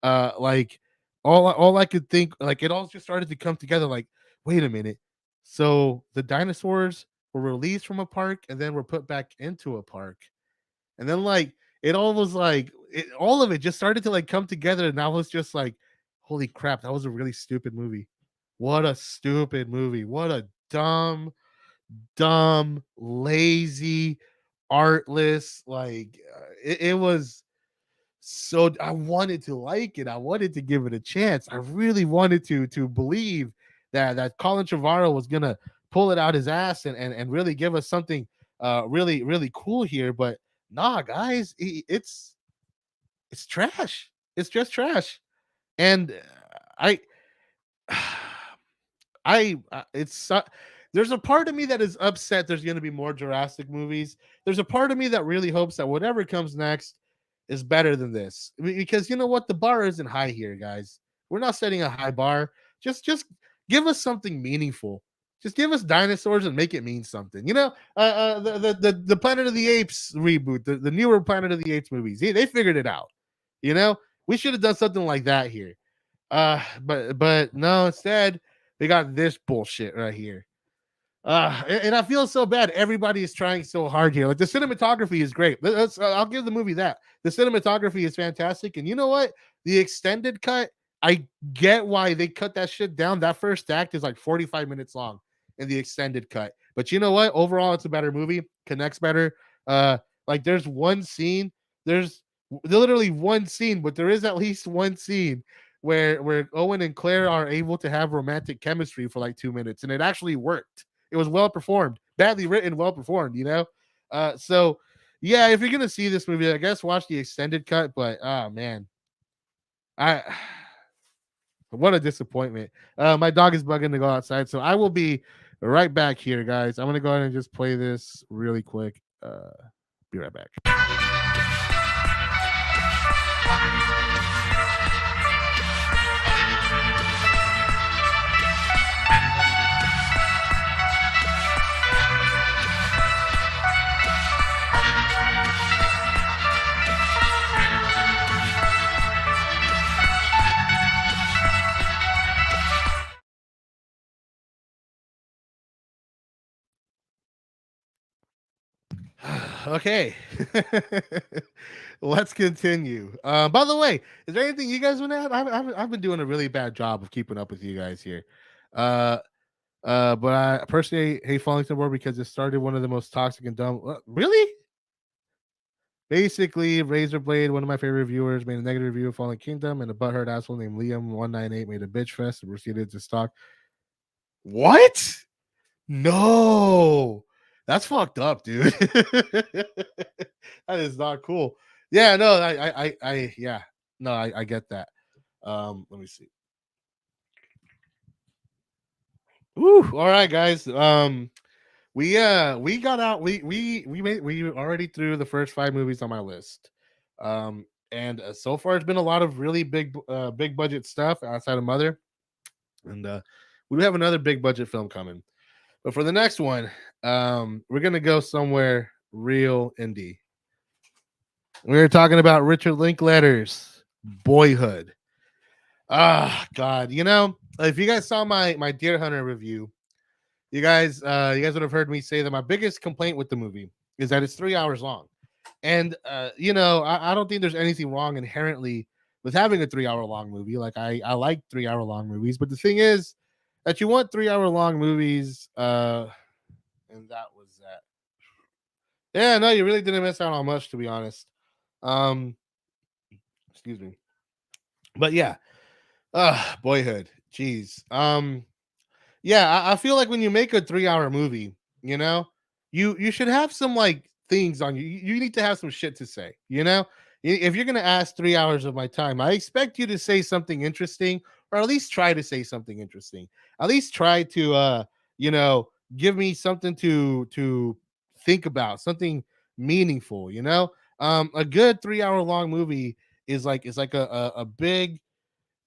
like all I could think, like it all just started to come together. Like, wait a minute, so the dinosaurs were released from a park and then were put back into a park, and then like it all was like all of it just started to like come together, and I was just like, holy crap, that was a really stupid movie. What a stupid movie. What a dumb, lazy, artless. Like it was so I wanted to like it. I wanted to give it a chance. I really wanted to believe that Colin Trevorrow was gonna pull it out his ass and really give us something really really cool here. But nah, guys, it's trash. It's just trash. And I it's there's a part of me that is upset there's going to be more Jurassic movies. There's a part of me that really hopes that whatever comes next is better than this. Because you know what, the bar isn't high here, guys. We're not setting a high bar. Just give us something meaningful. Just give us dinosaurs and make it mean something. The Planet of the Apes reboot, the newer Planet of the Apes movies, they figured it out. You know, we should have done something like that here. But no, instead they got this bullshit right here. And I feel so bad. Everybody is trying so hard here. Like the cinematography is great. I'll give the movie that. The cinematography is fantastic. And you know what? The extended cut, I get why they cut that shit down. That first act is like 45 minutes long in the extended cut. But you know what? Overall, it's a better movie. Connects better. Like there's one scene. There's literally one scene, but there is at least one scene where Owen and Claire are able to have romantic chemistry for like 2 minutes, and it actually worked. It was well performed, badly written, well performed. So yeah, if you're gonna see this movie, I guess watch the extended cut. But oh man, I what a disappointment. My dog is bugging to go outside, so I will be right back here, guys. I'm gonna go ahead and just play this really quick. Be right back. Okay. Let's continue. By the way, is there anything you guys want to add? I've been doing a really bad job of keeping up with you guys here. Uh, but I personally hate Falling Board because it started one of the most toxic and dumb. Really? Basically, Razorblade, one of my favorite reviewers, made a negative review of Fallen Kingdom, and a butthurt asshole named Liam198 made a bitch fest and proceeded to stalk. What? No, that's fucked up, dude. That is not cool. Yeah, no, yeah, no, I get that. Let me see. Woo, all right, guys. we got out. We already threw the first 5 movies on my list. And so far it's been a lot of really big budget stuff outside of Mother, and we have another big budget film coming. But for the next one, we're gonna go somewhere real indie. We're talking about Richard Linklater's Boyhood. Ah, God, if you guys saw my Deer Hunter review, you guys would have heard me say that my biggest complaint with the movie is that it's 3 hours long. And I don't think there's anything wrong inherently with having a 3 hour long movie. Like I like 3 hour long movies, but the thing is that you want 3 hour long movies, and that was that. Yeah, no, you really didn't miss out on much, to be honest. Um, excuse me. But yeah, Boyhood. Jeez. Yeah, I feel like when you make a 3 hour movie, you know, you should have some like things on you. You need to have some shit to say. If you're gonna ask 3 hours of my time, I expect you to say something interesting, or at least try to say something interesting. At least try to you know, give me something to think about, something meaningful. A good 3 hour long movie is like a big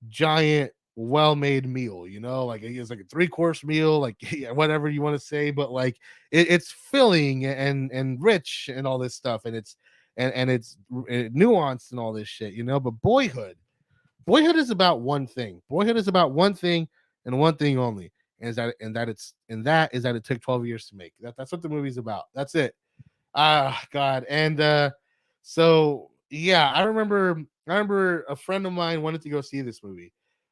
giant well-made meal, like it's like a three-course meal, like yeah, whatever you want to say, but like it's filling and rich and all this stuff, and it's nuanced and all this shit. But boyhood is about one thing. Boyhood is about one thing and one thing only, and that it took 12 years to make. That's what the movie's about. That's it. Ah, God. And so yeah, I remember a friend of mine wanted to go see this movie.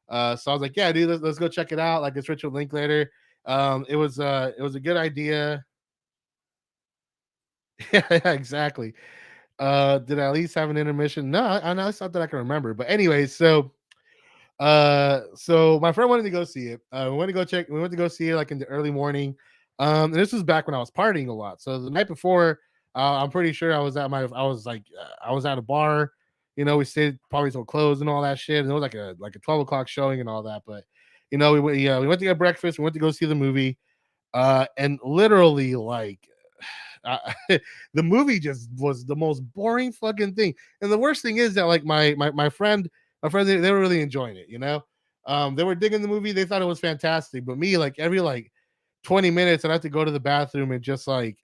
So I was like, yeah, dude, let's go check it out. Like, it's Richard Linklater. It was a good idea. Yeah, exactly. Did I at least have an intermission? No, I know it's not that I can remember. But anyway, so my friend wanted to go see it. We went to go see it like in the early morning. And this was back when I was partying a lot. So the night before, I'm pretty sure I was at a bar. We stayed probably till close and all that shit. And it was like a 12 o'clock showing and all that. But we went to get breakfast. We went to go see the movie. And literally like uh, the movie just was the most boring fucking thing. And the worst thing is that like my friend, they were really enjoying it. They were digging the movie. They thought it was fantastic. But me, like every like 20 minutes, I'd have to go to the bathroom and just like,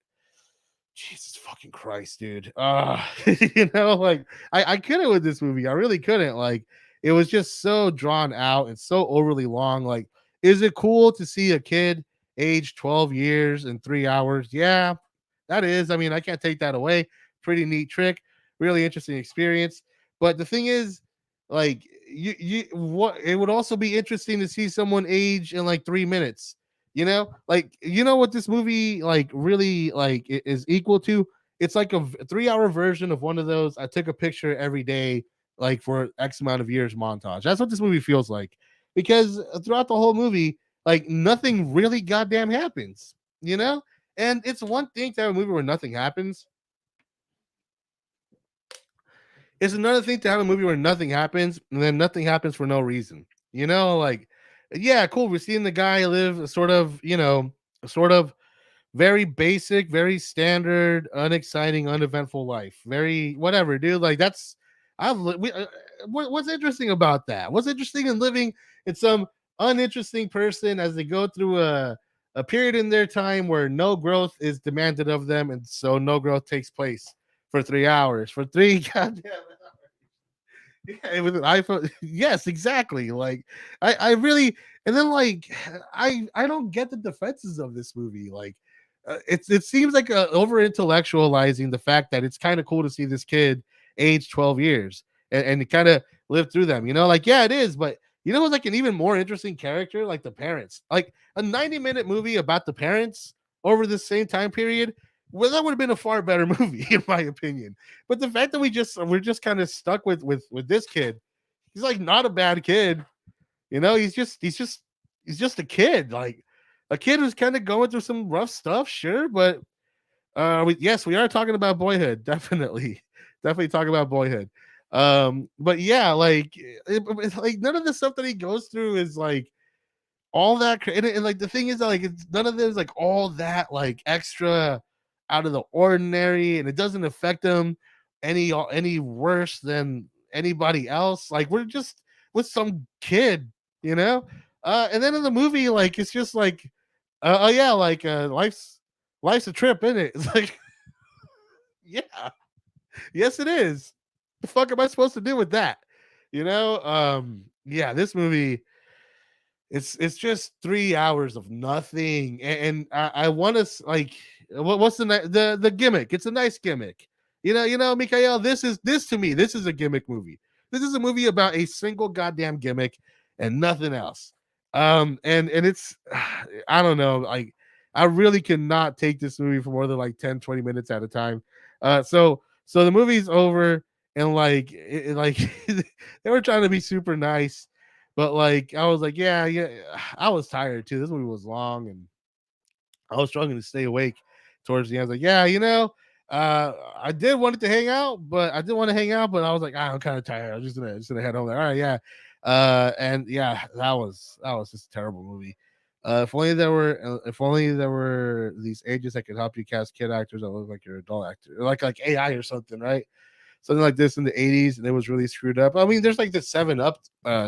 Jesus fucking Christ, dude. Like I couldn't with this movie. I really couldn't. Like it was just so drawn out and so overly long. Like, is it cool to see a kid age 12 years in 3 hours? Yeah, that is. I mean, I can't take that away. Pretty neat trick, really interesting experience. But the thing is, like, what it would also be interesting to see someone age in like 3 minutes. Like what this movie like really like is equal to. It's like a 3 hour version of one of those I took a picture every day like for X amount of years montage. That's what this movie feels like, because throughout the whole movie, like nothing really goddamn happens. You know, and it's one thing to have a movie where nothing happens. It's another thing to have a movie where nothing happens and then nothing happens for no reason. Like, yeah, cool. We're seeing the guy live a sort of very basic, very standard, unexciting, uneventful life. Very whatever, dude. Like that's I've li- we, what's interesting about that? What's interesting in living in some uninteresting person as they go through a period in their time where no growth is demanded of them, and so no growth takes place for 3 hours. For three goddamn yeah, with an iPhone. Yes, exactly. Like I really, and then like I don't get the defenses of this movie. Like it seems like over intellectualizing the fact that it's kind of cool to see this kid age 12 years and kind of live through them. Like yeah, it is, but who's like an even more interesting character? Like the parents. Like a 90-minute movie about the parents over the same time period. Well, that would have been a far better movie, in my opinion. But the fact that we're just kind of stuck with this kid, he's like not a bad kid, he's just a kid, like a kid who's kind of going through some rough stuff, sure, but yes, we are talking about Boyhood, definitely talking about Boyhood. But yeah, like like none of the stuff that he goes through is like all that and like the thing is that, like it's none of this like all that like extra out of the ordinary, and it doesn't affect them any worse than anybody else. Like we're just with some kid, you know. And then in the movie, like it's just like, oh yeah, like life's a trip, isn't it? It's like, yeah, yes, it is. The fuck am I supposed to do with that? You know? Yeah, this movie, it's just 3 hours of nothing, and I want to like, what's the gimmick? It's a nice gimmick, Mikael. This to me, this is a gimmick movie. This is a movie about a single goddamn gimmick and nothing else. And it's I don't know, like I really cannot take this movie for more than like 10-20 minutes at a time. So the movie's over, and like like they were trying to be super nice, but like I was like, yeah, I was tired too. This movie was long, and I was struggling to stay awake towards the end. I was like, yeah, I did want it to hang out, but I didn't want to hang out, but I was like, I'm kind of tired. I was just gonna head home. Like, all right, yeah. And yeah, that was just a terrible movie. If only there were these agents that could help you cast kid actors that look like your adult actor, like AI or something, right? Something like this in the 80s, and it was really screwed up. I mean, there's like the 7 Up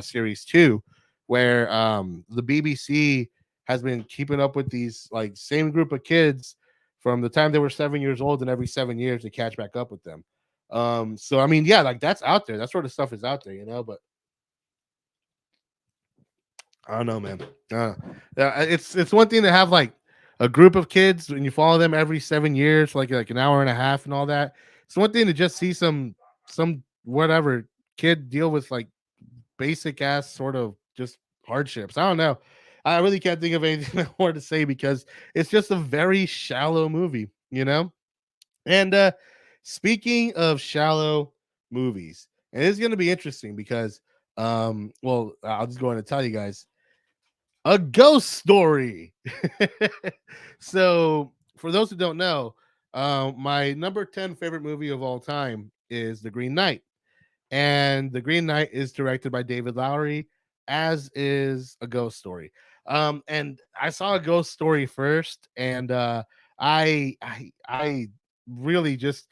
series too, where the BBC has been keeping up with these like same group of kids from the time they were 7 years old, and every 7 years to catch back up with them. So I mean, yeah, like that's out there. That sort of stuff is out there. But I don't know, man. It's one thing to have like a group of kids and you follow them every 7 years, like an hour and a half and all that. It's one thing to just see some whatever kid deal with like basic ass sort of just hardships. I don't know. I really can't think of anything more to say because it's just a very shallow movie. And speaking of shallow movies, and it's going to be interesting because well, I'll just go ahead and tell you guys a ghost story. So, for those who don't know, my number 10 favorite movie of all time is The Green Knight. And The Green Knight is directed by David Lowery, as is A Ghost Story. And I saw A Ghost Story first, and I really just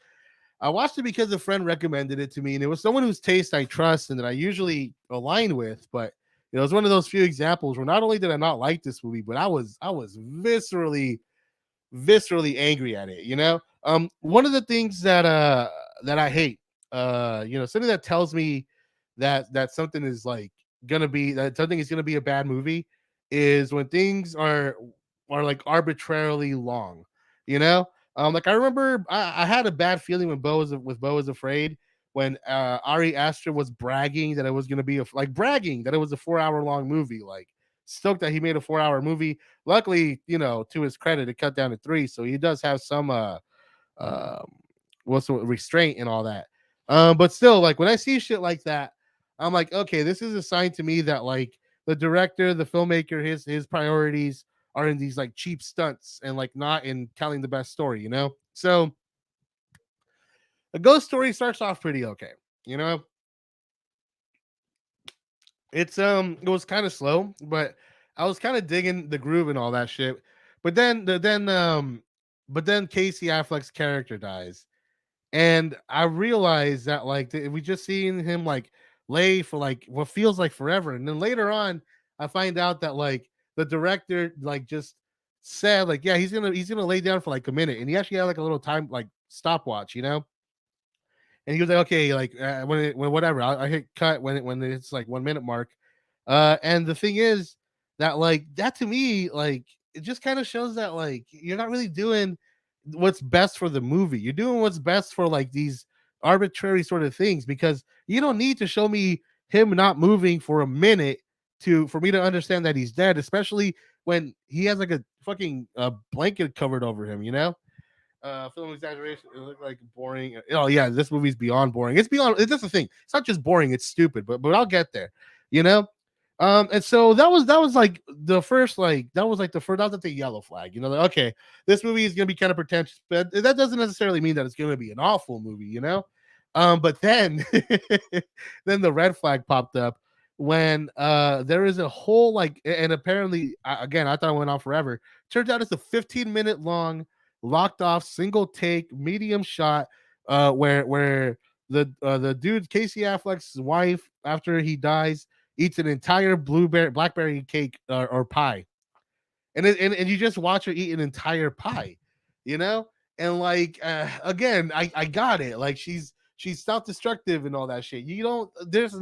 I watched it because a friend recommended it to me, and it was someone whose taste I trust and that I usually align with. But it was one of those few examples where not only did I not like this movie, but I was viscerally angry at it. One of the things that I hate, something that tells me that something is like gonna be that something is gonna be a bad movie is when things are like arbitrarily long. You know, like I remember I had a bad feeling when Beau was Afraid, when Ari Aster was bragging that it was gonna be bragging that it was a 4 hour long movie, like stoked that he made a 4 hour movie. Luckily, to his credit, it cut down to 3, so he does have some um what's the restraint and all that. But still, like when I see shit like that, I'm like, okay, this is a sign to me that like the director, the filmmaker, his priorities are in these like cheap stunts and like not in telling the best story. So a ghost story starts off pretty okay. You know, it was kind of slow, but I was kind of digging the groove and all that shit. But then Casey Affleck's character dies, and I realized that like we just seen him like lay for like what feels like forever, and then later on, I find out that like the director like just said like, yeah, he's gonna lay down for like a minute, and he actually had like a little time like stopwatch. And he was like, okay, like when whatever, I hit cut when it's like 1 minute mark. And the thing is that like that to me, like it just kind of shows that like you're not really doing what's best for the movie. You're doing what's best for like these arbitrary sort of things, because you don't need to show me him not moving for a minute for me to understand that he's dead, especially when he has like a fucking blanket covered over him. Film exaggeration. It looked like boring. Oh yeah, this movie's beyond boring. It's beyond. That's the thing. It's not just boring. It's stupid. But I'll get there. You know. And so that was like the first like that was like the first that was like the yellow flag. Like, okay, this movie is gonna be kind of pretentious, but that doesn't necessarily mean that it's gonna be an awful movie. But then then the red flag popped up when there is a whole like, and apparently again I thought it went on forever. Turns out it's a 15-minute long locked off single take medium shot where the dude Casey Affleck's wife, after he dies, eats an entire blackberry cake or pie, and you just watch her eat an entire pie, you know. And like again, I got it, like she's self-destructive and all that shit. You don't, there's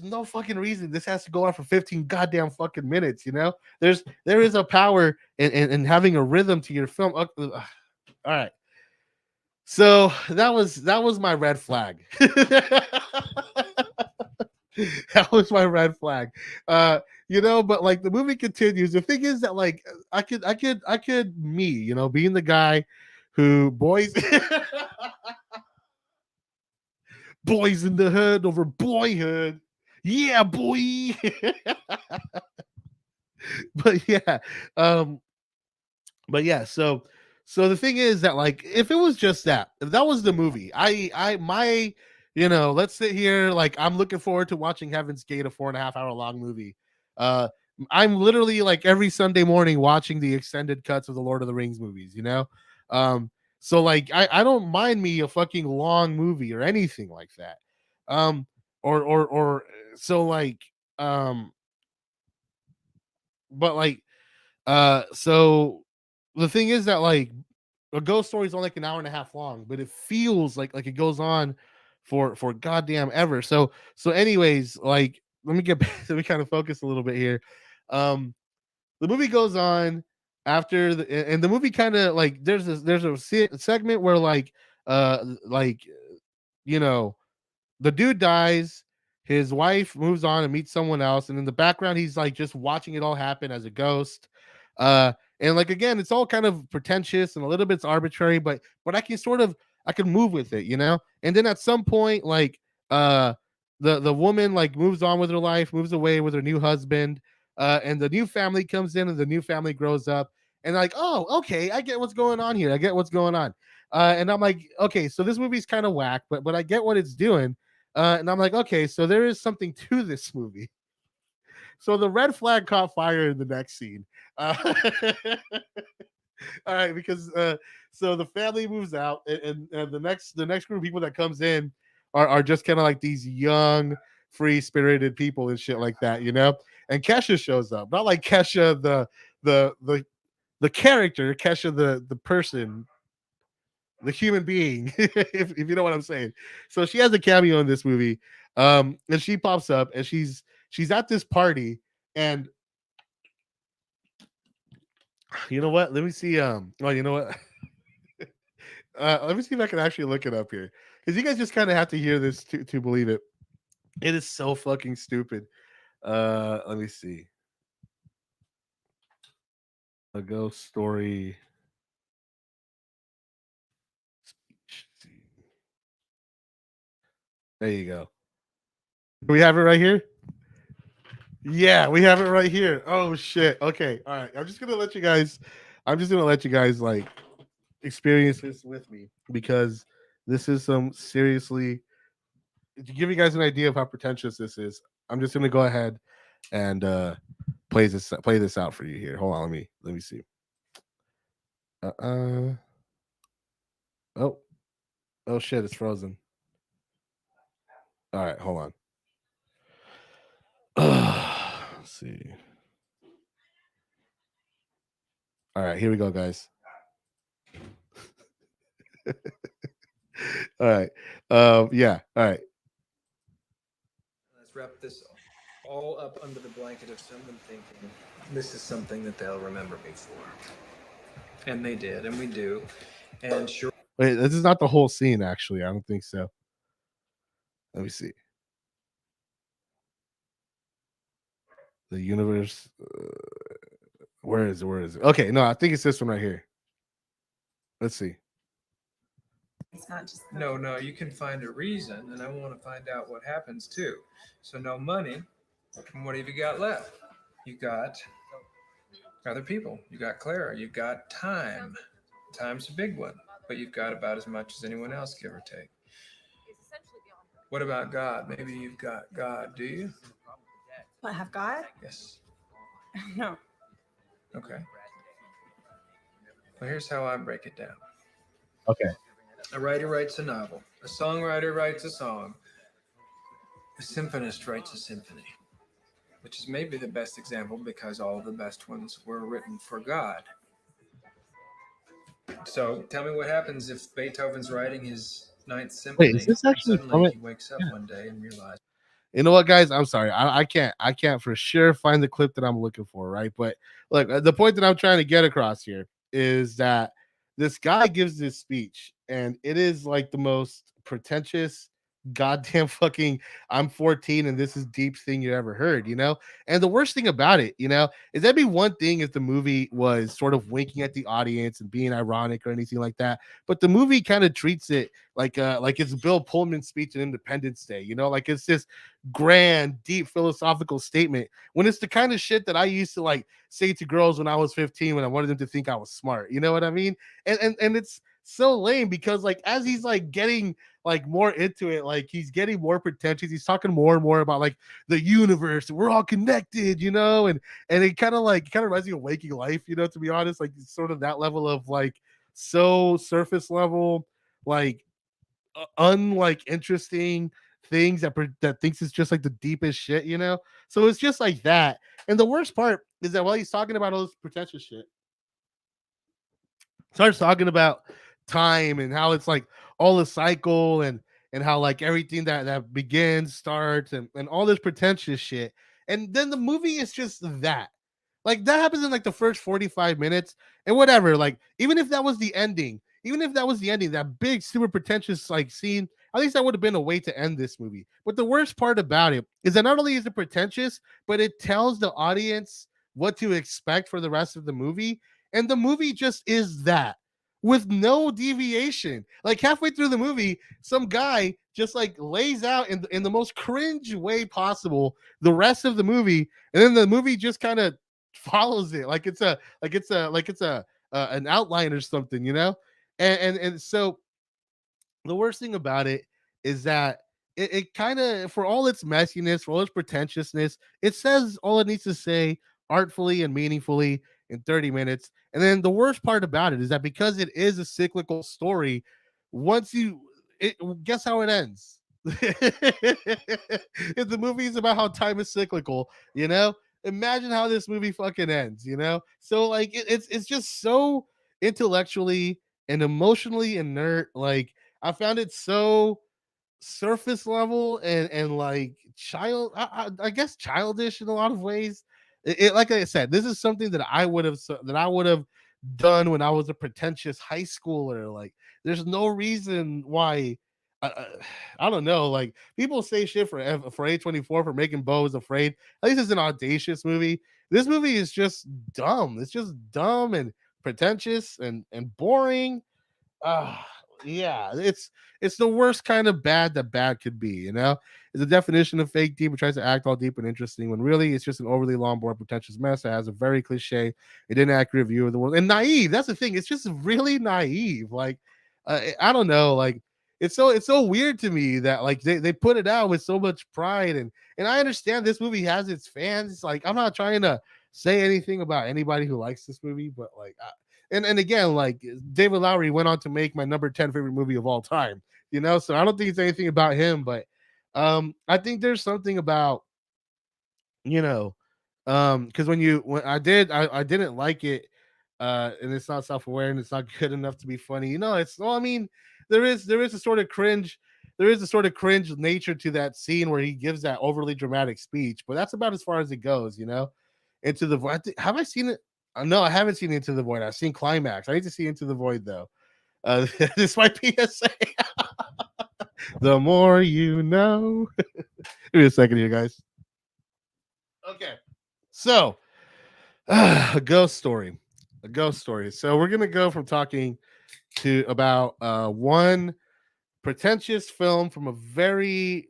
no fucking reason this has to go on for 15 goddamn fucking minutes, you know. There is a power in having a rhythm to your film. All right, so that was my red flag. That was my red flag. You know, but like the movie continues. The thing is that like I could me, you know, being the guy who boys boys in the hood over boyhood. Yeah, boy. But yeah, um, but yeah, so the thing is that like if it was just that, if that was the movie, you know, let's sit here like I'm looking forward to watching Heaven's Gate, a 4.5 hour long movie. uh I'm literally like every Sunday morning watching the extended cuts of the Lord of the Rings movies, you know. So like I don't mind me a fucking long movie or anything like that. um or so like um but like so the thing is that like a ghost story is only like an hour and a half long, but it feels like it goes on for goddamn ever. So anyways, like let me get back, let me kind of focus a little bit here. Um, the movie goes on after and the movie kind of like there's a segment where like you know, the dude dies, his wife moves on and meets someone else, and in the background he's like just watching it all happen as a ghost. And like again, it's all kind of pretentious and a little bit arbitrary, but I can move with it, you know. And then at some point, like the woman like moves on with her life, moves away with her new husband, and the new family comes in, and the new family grows up, and like, oh, okay, I get what's going on here. I get what's going on. And I'm like, okay, so this movie's kind of whack, but I get what it's doing. And I'm like, okay, so there is something to this movie. So the red flag caught fire in the next scene. All right, because so the family moves out, and the next group of people that comes in are just kind of like these young, free spirited people and shit like that, you know. And Kesha shows up, not like Kesha the the the character, Kesha the person, the human being, if you know what I'm saying. So she has a cameo in this movie, and she pops up, and she's at this party, and you know what? Let me see. Well, you know what? Let me see if I can actually look it up here, because you guys just kind of have to hear this to believe it. It is so fucking stupid. Let me see. A ghost story. There you go. Do we have it right here? Yeah, we have it right here. Oh shit. Okay. All right. I'm just gonna let you guys like experience this with me, because this is some seriously, to give you guys an idea of how pretentious this is. I'm just gonna go ahead and play this out for you here. Hold on, let me see. Uh oh, oh shit, it's frozen. All right, hold on. Let's see. All right, here we go, guys. All right. Yeah. All right. Let's wrap this all up under the blanket of someone thinking this is something that they'll remember me for. And they did, and we do. And sure. Wait, this is not the whole scene, actually. I don't think so. Let me see. The universe. Where is it? Where is it? Okay, no, I think it's this one right here. Let's see. It's not just no, no. You can find a reason, and I want to find out what happens too. So no money. And what have you got left? You got other people. You got Clara. You got time. Time's a big one, but you've got about as much as anyone else, give or take. What about God? Maybe you've got God. Do you? What, have God? Yes. No. Okay. Well, here's how I break it down. Okay. A writer writes a novel. A songwriter writes a song. A symphonist writes a symphony, which is maybe the best example because all the best ones were written for God. So tell me what happens if Beethoven's writing his Ninth Symphony. Wait, is this actually suddenly coming? he wakes up one day and realizes. You know what, guys? I'm sorry. I can't for sure find the clip that I'm looking for, right? But look, the point that I'm trying to get across here is that this guy gives this speech, and it is like the most pretentious, goddamn fucking I'm 14 and this is deep thing you ever heard, you know? And the worst thing about it, you know, is that'd be one thing if the movie was sort of winking at the audience and being ironic or anything like that. But the movie kind of treats it like it's Bill Pullman's speech at Independence Day, you know, like it's this grand, deep philosophical statement when it's the kind of shit that I used to like say to girls when I was 15 when I wanted them to think I was smart. You know what I mean? And it's so lame because like as he's like getting like more into it, like he's getting more pretentious. He's talking more and more about like the universe. We're all connected, you know, and it kind of reminds me of Waking Life, you know, to be honest, like sort of that level of like so surface level, like unlike interesting things that thinks it's just like the deepest shit, you know. So it's just like that. And the worst part is that while he's talking about all this pretentious shit, starts talking about time and how it's like all the cycle and how like everything that begins starts and all this pretentious shit. And then the movie is just that. Like that happens in like the first 45 minutes and whatever. Like even if that was the ending, that big super pretentious like scene, at least that would have been a way to end this movie. But the worst part about it is that not only is it pretentious, but it tells the audience what to expect for the rest of the movie. And the movie just is that with no deviation. Like halfway through the movie, some guy just like lays out in the most cringe way possible the rest of the movie, and then the movie just kind of follows it like it's an outline or something, you know. And so the worst thing about it is that it kind of, for all its messiness, for all its pretentiousness, it says all it needs to say artfully and meaningfully in 30 minutes. And then the worst part about it is that because it is a cyclical story, guess how it ends. If the movie is about how time is cyclical, you know, imagine how this movie fucking ends, you know. So like it's just so intellectually and emotionally inert. Like I found it so surface level and like I guess childish in a lot of ways. Like I said, this is something that I would have done when I was a pretentious high schooler. Like there's no reason why. I don't know. Like people say shit for A24 for making Beau is Afraid. At least it's an audacious movie. This movie is just dumb. It's just dumb and pretentious and boring. uh yeah, it's the worst kind of bad that bad could be, you know. It's a definition of fake deep. It tries to act all deep and interesting when really it's just an overly long, boring, pretentious mess that has a very cliche and inaccurate view of the world and naive. That's the thing, it's just really naive. Like I don't know, like it's so weird to me that like they put it out with so much pride. And I understand this movie has its fans. Like I'm not trying to say anything about anybody who likes this movie, but like and again, like David Lowery went on to make my number 10 favorite movie of all time, you know. So I don't think it's anything about him, but I think there's something about, you know, because when I didn't like it, and it's not self-aware and it's not good enough to be funny, you know. It's, well, I mean, there is a sort of cringe. There is a sort of cringe nature to that scene where he gives that overly dramatic speech, but that's about as far as it goes, you know. Into the Void. Have I seen it? No, I haven't seen Into the Void. I've seen Climax. I need to see Into the Void though. This might be PSA. The more you know. Give me a second here, guys. Okay, so a ghost story. A ghost story. So we're gonna go from talking to about one pretentious film from very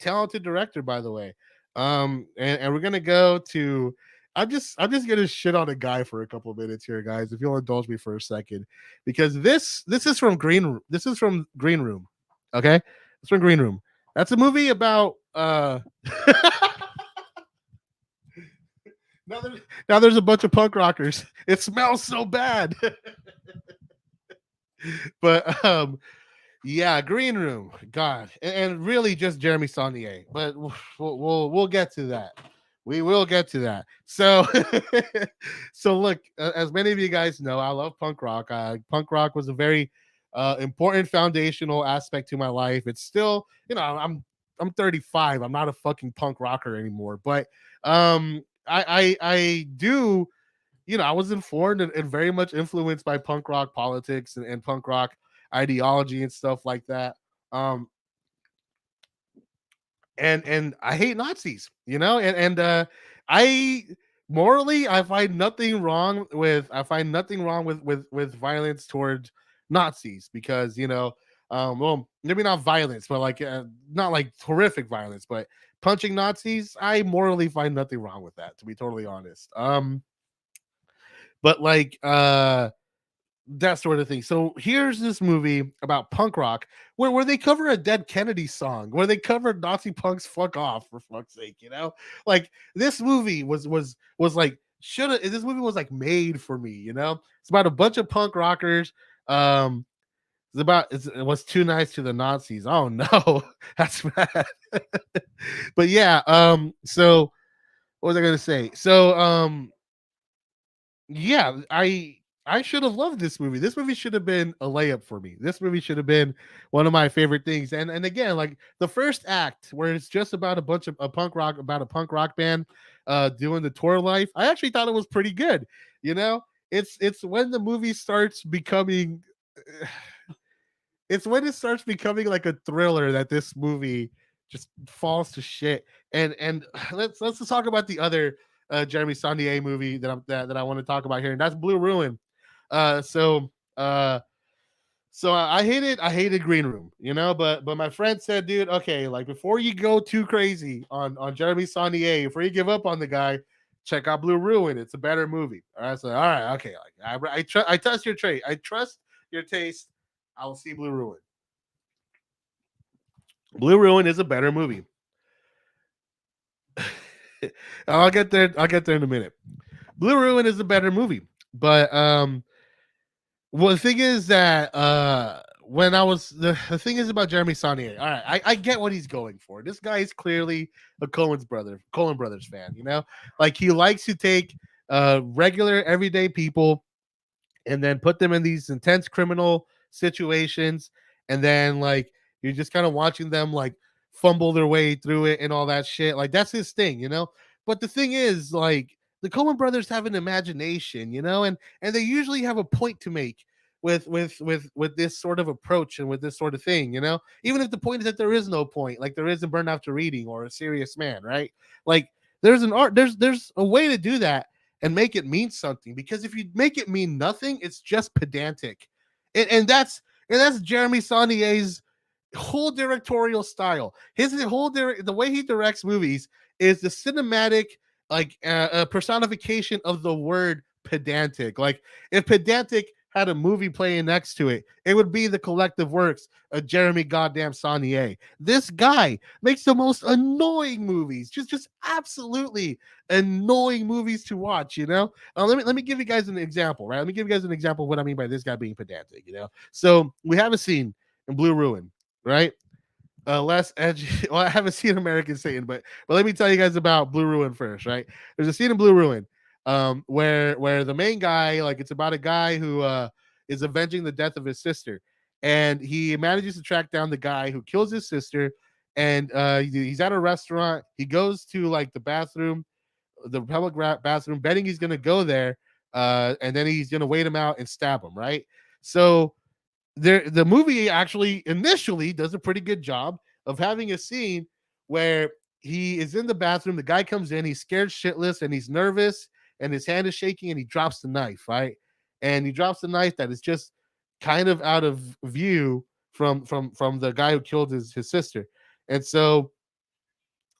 talented director, by the way. And we're gonna go to, I'm just gonna shit on a guy for a couple of minutes here, guys, if you'll indulge me for a second, because this is from Green Room. Okay, it's from Green Room. That's a movie about now there's a bunch of punk rockers. It smells so bad. But yeah, Green Room, God, and really just Jeremy Saulnier. But we'll get to that. We will get to that. So so look, as many of you guys know, I love punk rock. Punk rock was a very important foundational aspect to my life. It's still, I'm 35. I'm not a fucking punk rocker anymore, but I do, I was informed and very much influenced by punk rock politics and punk rock ideology and stuff like that. Um, and I hate Nazis, I morally I find nothing wrong with with violence towards Nazis because well, maybe not violence, but like not like horrific violence, but punching Nazis, I morally find nothing wrong with that, to be totally honest. But like that sort of thing. So here's this movie about punk rock where they cover a Dead Kennedy song, where they covered Nazi punks fuck off, for fuck's sake, Like this movie was like should have this movie was like made for me, It's about a bunch of punk rockers. It was too nice to the Nazis. Oh no, that's bad. But yeah, so what was I gonna say? So yeah, I should have loved this movie. This movie should have been a layup for me. This movie should have been one of my favorite things. And again, like the first act where it's just about a bunch of a punk rock band doing the tour life. I actually thought it was pretty good. It's when the movie starts becoming it's when it starts becoming like a thriller that this movie just falls to shit. And let's talk about the other Jeremy Saulnier movie that I want to talk about here, and that's Blue Ruin. So I hated Green Room, but my friend said, dude, okay, like before you go too crazy on Jeremy Saulnier, before you give up on the guy, check out Blue Ruin. It's a better movie. All right, so all right, okay, like I trust your trade. I trust your taste. I'll see Blue Ruin. Blue Ruin is a better movie. I'll get there in a minute. Blue Ruin is a better movie, but well, the thing is that when I was the thing is about Jeremy Saulnier. All right, I get what he's going for. This guy is clearly a Coen Brothers fan. Like he likes to take regular everyday people and then put them in these intense criminal situations, and then like you're just kind of watching them like fumble their way through it and all that shit. Like that's his thing. But the thing is, like, the Coen brothers have an imagination, and they usually have a point to make with this sort of approach and with this sort of thing, even if the point is that there is no point, like there is in Burn After Reading or A Serious Man, right? Like there's a way to do that and make it mean something, because if you make it mean nothing, it's just pedantic. And that's Jeremy Saulnier's whole directorial style. The way he directs movies is the cinematic like personification of the word pedantic. Like if pedantic had a movie playing next to it, it would be the collective works of Jeremy goddamn Saulnier. This guy makes the most annoying movies, just absolutely annoying movies to watch. Let me give you guys an example, right? Let me give you guys an example of what I mean by this guy being pedantic. So we have a scene in Blue Ruin, right? Less edgy. Well, I haven't seen American Satan, but let me tell you guys about Blue Ruin first, right? There's a scene in Blue Ruin where the main guy, like, it's about a guy who is avenging the death of his sister, and he manages to track down the guy who kills his sister, and he's at a restaurant. He goes to like the bathroom, the public bathroom, betting he's gonna go there, and then he's gonna wait him out and stab him, right? So the movie actually initially does a pretty good job of having a scene where he is in the bathroom. The guy comes in, he's scared shitless and he's nervous and his hand is shaking and he drops the knife, right? And he drops the knife that is just kind of out of view from the guy who killed his sister. And so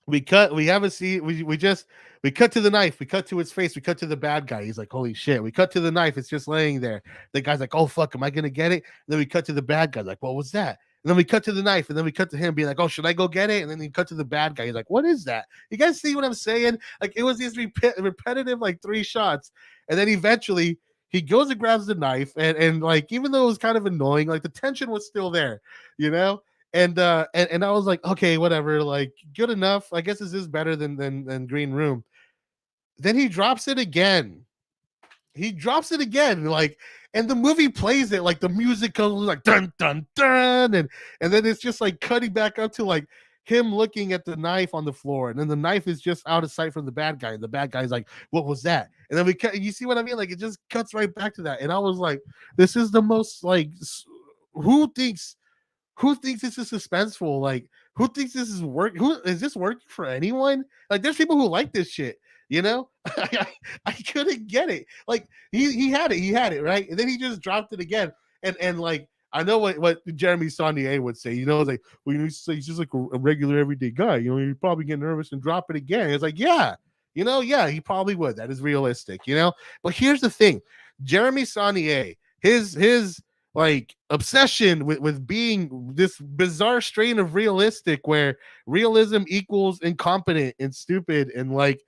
we have a scene, we cut to the knife, we cut to his face, we cut to the bad guy. He's like, holy shit. We cut to the knife, it's just laying there. The guy's like, oh fuck, am I gonna get it? And then we cut to the bad guy, like, what was that? And then we cut to the knife, and then we cut to him being like, "Oh, should I go get it?" And then we cut to the bad guy. He's like, "What is that?" You guys see what I'm saying? Like it was these repetitive like 3 shots, and then eventually he goes and grabs the knife, and like even though it was kind of annoying, like the tension was still there, you know. And I was like, okay, whatever, like good enough. I guess this is better than Green Room. Then he drops it again. He drops it again, like, and the movie plays it like the music goes like dun dun dun, and then it's just like cutting back up to like him looking at the knife on the floor, and then the knife is just out of sight from the bad guy. And the bad guy's like, "What was that?" And then we cut. You see what I mean? Like it just cuts right back to that. And I was like, "This is the most like who thinks who thinks this is suspenseful? Like, who thinks this is work? Who is this working for anyone? Like, there's people who like this shit. You know, I couldn't get it. Like, he had it right, and then he just dropped it again. And like, I know what Jeremy Saulnier would say. You know, like, well, you know, he's just like a regular everyday guy. You know, you probably get nervous and drop it again. It's like, yeah, you know, yeah, he probably would. That is realistic. You know, but here's the thing, Jeremy Saulnier, his like obsession with being this bizarre strain of realistic where realism equals incompetent and stupid and like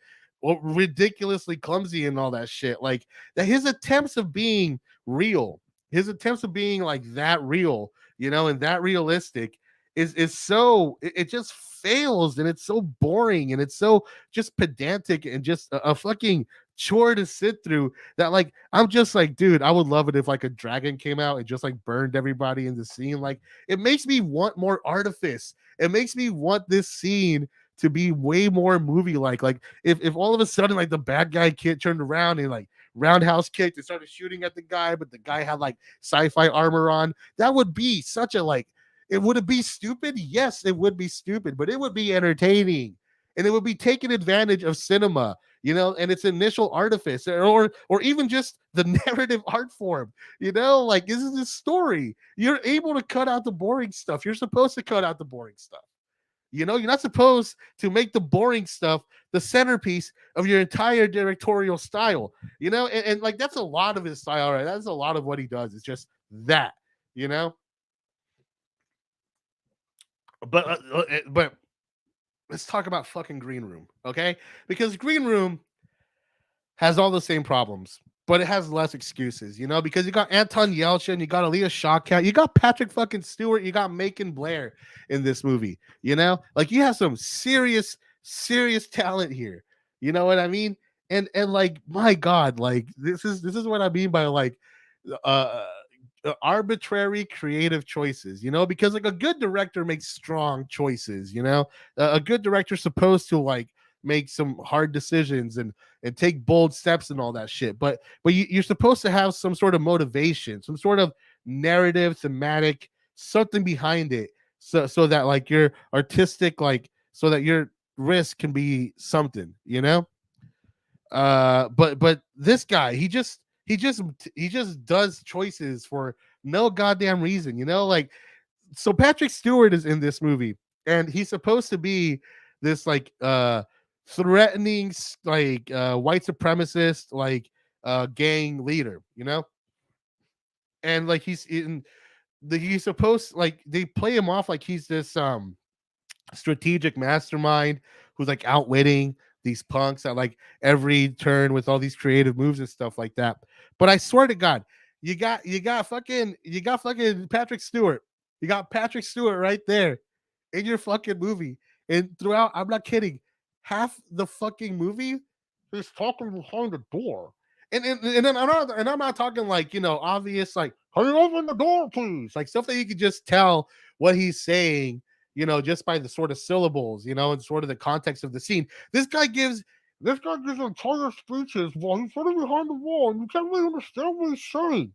ridiculously clumsy and all that shit, like that his attempts of being real, his attempts of being like that real, you know, and that realistic is so it just fails, and it's so boring, and it's so just pedantic and just a fucking chore to sit through that like I'm just like, dude, I would love it if like a dragon came out and just like burned everybody in the scene. Like it makes me want more artifice. It makes me want this scene to be way more movie like if all of a sudden like the bad guy kid turned around and like roundhouse kicked and started shooting at the guy, but the guy had like sci-fi armor on, that would be such a like, it would it be stupid? Yes, it would be stupid, but it would be entertaining, and it would be taking advantage of cinema, you know, and its initial artifice, or even just the narrative art form, you know, like this is a story. You're able to cut out the boring stuff. You're supposed to cut out the boring stuff. You know, you're not supposed to make the boring stuff the centerpiece of your entire directorial style, you know, and like that's a lot of his style, right? That's a lot of what he does. It's just that, you know. But let's talk about fucking Green Room, okay? Because Green Room has all the same problems, but it has less excuses, you know, because you got Anton Yelchin, you got Aaliyah Shawkat, you got Patrick fucking Stewart, you got Macon Blair in this movie, you know, like you have some serious talent here, you know what I mean? And like, my God, like this is what I mean by like uh arbitrary creative choices, you know, because like a good director makes strong choices, you know. A good director's supposed to like make some hard decisions and take bold steps and all that shit, but you're supposed to have some sort of motivation, some sort of narrative, thematic, something behind it, so that like your artistic, like so that your risk can be something, you know. But this guy, he just does choices for no goddamn reason, you know. Like, so Patrick Stewart is in this movie, and he's supposed to be this like threatening like white supremacist like gang leader, you know. And like he's supposed, like they play him off like he's this strategic mastermind who's like outwitting these punks at like every turn with all these creative moves and stuff like that. But I swear to God, you got fucking Patrick Stewart. You got Patrick Stewart right there in your fucking movie. And throughout, I'm not kidding, half the fucking movie, he's talking behind the door. And then I'm not talking like, you know, obvious like, hurry open the door, please. Like stuff that you could just tell what he's saying, you know, just by the sort of syllables, you know, and sort of the context of the scene. This guy gives entire speeches while he's sitting behind the wall, and you can't really understand what he's saying.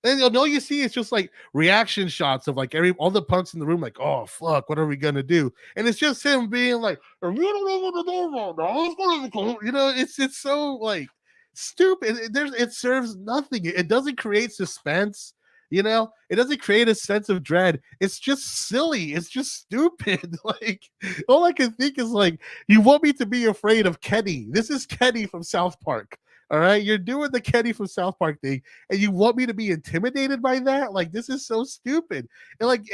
And all you see is just like reaction shots of like all the punks in the room, like, oh fuck, what are we gonna do? And it's just him being like, if you don't know what to do right now, it's gonna go. You know, it's so like stupid. It serves nothing. It doesn't create suspense. You know, it doesn't create a sense of dread. It's just silly. It's just stupid. Like, all I can think is like, you want me to be afraid of Kenny. This is Kenny from South Park. All right, you're doing the Kenny from South Park thing, and you want me to be intimidated by that? Like, this is so stupid. And like,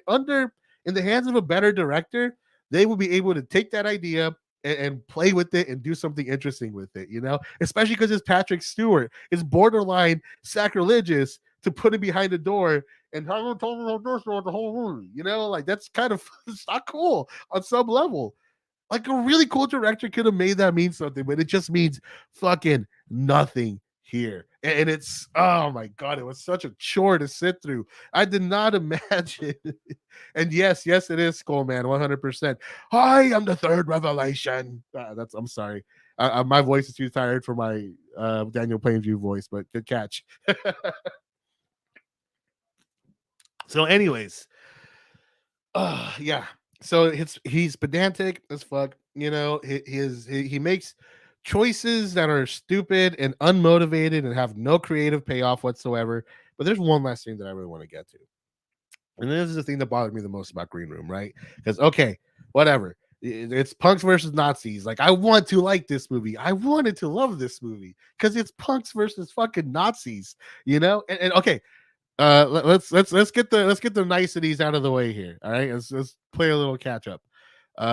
under in the hands of a better director, they will be able to take that idea and play with it and do something interesting with it. You know, especially because it's Patrick Stewart. It's borderline sacrilegious to put it behind the door and how you told me about this throughout the whole movie. You know, like that's kind of it's not cool on some level. Like a really cool director could have made that mean something, but it just means fucking nothing here. And it's oh my god, it was such a chore to sit through. I did not imagine. And yes, it is Skull Man, 100%. I am the third revelation. That's I'm sorry. My voice is too tired for my Daniel Plainview voice, but good catch. So, anyways, yeah. So he's pedantic as fuck. You know, he makes choices that are stupid and unmotivated and have no creative payoff whatsoever. But there's one last thing that I really want to get to, and this is the thing that bothered me the most about Green Room, right? Because okay, whatever. It's punks versus Nazis. Like I want to like this movie. I wanted to love this movie because it's punks versus fucking Nazis. You know, and okay, let's get the niceties out of the way here. All right, let's play a little catch up.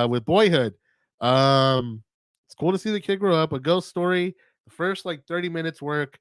With Boyhood, it's cool to see the kid grow up. A ghost story. The first like 30 minutes work.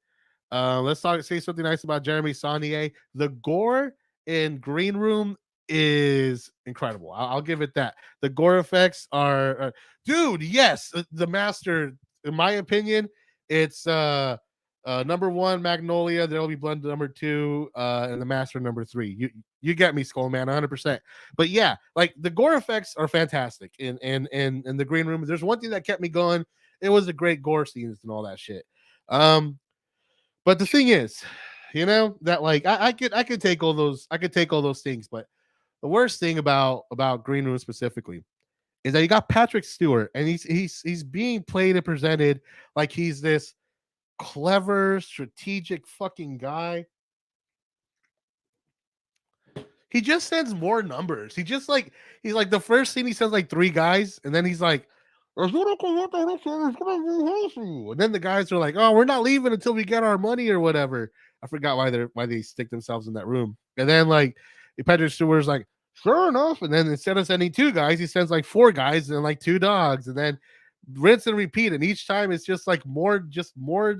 Say something nice about Jeremy Saulnier. The gore in Green Room is incredible. I'll give it that. The gore effects are, dude. Yes, the master. In my opinion, it's number one, Magnolia. There will be Blood number two, and the Master number three. You get me, Skull Man, 100%. But yeah, like the gore effects are fantastic in the Green Room. There's one thing that kept me going. It was the great gore scenes and all that shit. But the thing is, you know that like I could take all those things, but the worst thing about Green Room specifically is that you got Patrick Stewart, and he's being played and presented like he's this clever, strategic fucking guy. He just sends more numbers. He's like the first scene he sends like 3 guys, and then he's like, and then the guys are like, "Oh, we're not leaving until we get our money or whatever." I forgot why they stick themselves in that room. And then like Patrick Stewart's like, "Sure enough," and then instead of sending 2 guys, he sends like 4 guys and like 2 dogs, and then rinse and repeat. And each time it's just like more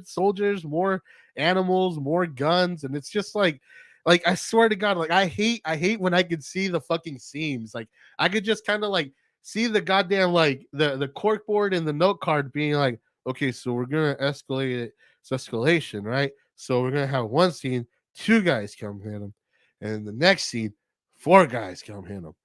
soldiers, more animals, more guns, and it's just like I swear to God, like I hate when I could see the fucking seams. Like I could just kind of like see the goddamn like the cork board and the note card being like, okay, so we're gonna escalate it. It's escalation, right? So we're gonna have one scene, 2 guys come hit him, and the next scene, 4 guys come hit him,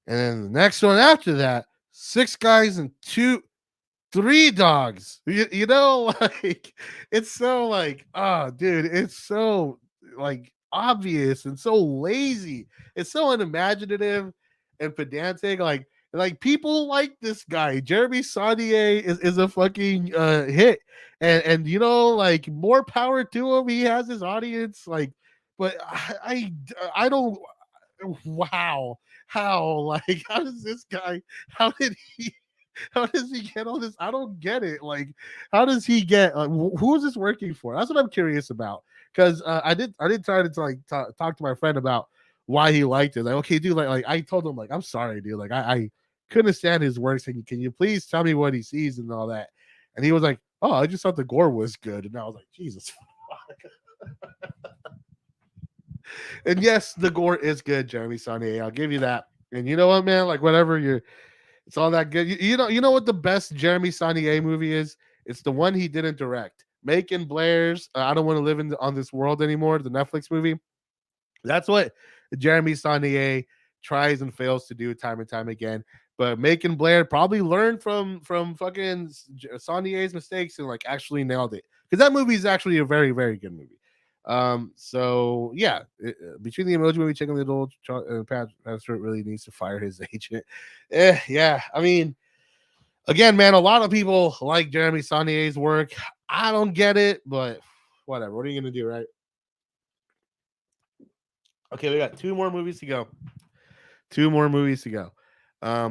and then the next one after that, 6 guys and 3 dogs. You know, like it's so like, oh, dude, it's so like obvious and so lazy. It's so unimaginative and pedantic. Like people like this guy. Jeremy Saulnier is a fucking hit, and you know, like more power to him. He has his audience, like, but I don't. Wow, how like how does this guy? How did he? How does he get all this? I don't get it. Like, how does he get? Who is this working for? That's what I'm curious about. Because I did try to like talk to my friend about why he liked it. Like, okay, dude, like I told him like I'm sorry, dude. Like I couldn't stand his work. Saying, can you please tell me what he sees and all that? And he was like, oh, I just thought the gore was good. And I was like, Jesus. And yes, the gore is good, Jeremy Saulnier. I'll give you that. And you know what, man? Like whatever it's all that good. You know what the best Jeremy Saulnier movie is? It's the one he didn't direct. Macon Blair's I Don't Want to Live on This World Anymore, the Netflix movie. That's what Jeremy Saulnier tries and fails to do time and time again. But Macon Blair probably learned from fucking Saulnier's mistakes and like actually nailed it. Because that movie is actually a very, very good movie. So yeah, between the Emoji Movie, Chicken Little, Pat Stewart really needs to fire his agent. Yeah, I mean, again, man, a lot of people like Jeremy Saulnier's work. I don't get it, but whatever. What are you gonna do, right? Okay, we got 2 more movies to go. 2 more movies to go.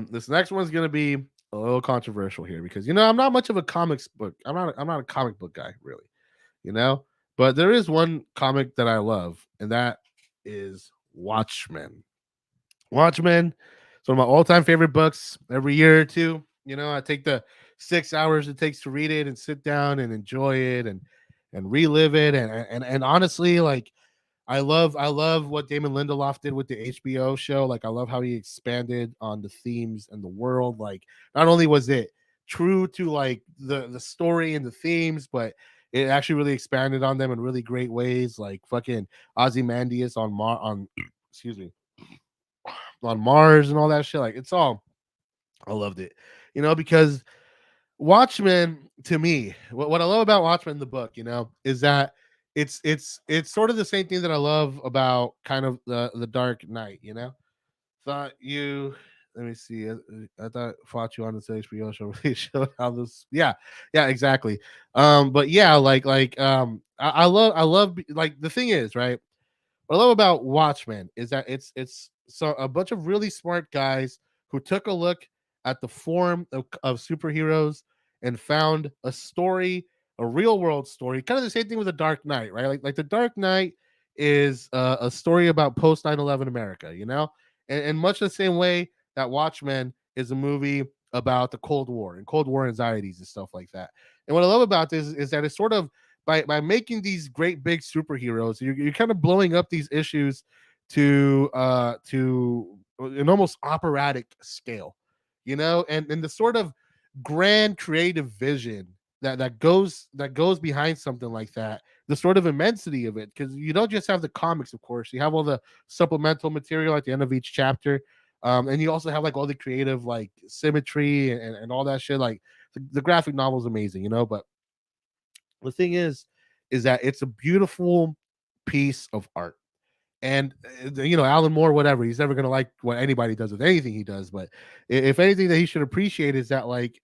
This next one's gonna be a little controversial here because I'm not much of a comics book. I'm not a comic book guy really, you know. But there is one comic that I love, and that is Watchmen. Watchmen. It's one of my all-time favorite books. Every year or two, I take the 6 hours it takes to read it and sit down and enjoy it and relive it. And honestly, like I love what Damon Lindelof did with the HBO show. Like I love how he expanded on the themes and the world. Like not only was it true to like the story and the themes, but it actually really expanded on them in really great ways. Like fucking Ozymandias on excuse me on Mars and all that shit. Like it's all I loved it. Because Watchmen to me, what I love about Watchmen the book, is that it's sort of the same thing that I love about kind of the Dark Knight. Thought you let me see. I thought fought you on this HBO show really showed how this yeah exactly. But yeah, I love like the thing is, right? What I love about Watchmen is that it's so a bunch of really smart guys who took a look at the form of superheroes and found a story, a real world story, kind of the same thing with the Dark Knight, right? Like the Dark Knight is a story about post 9/11 America, and much the same way that Watchmen is a movie about the Cold War and Cold War anxieties and stuff like that. And what I love about this is that it's sort of by making these great big superheroes, you're kind of blowing up these issues to an almost operatic scale, and the sort of grand creative vision that goes behind something like that, the sort of immensity of it, because you don't just have the comics, of course, you have all the supplemental material at the end of each chapter, and you also have like all the creative like symmetry and all that shit. Like the graphic novel is amazing, but the thing is that it's a beautiful piece of art. And Alan Moore, whatever, he's never gonna like what anybody does with anything he does. But if anything that he should appreciate is that like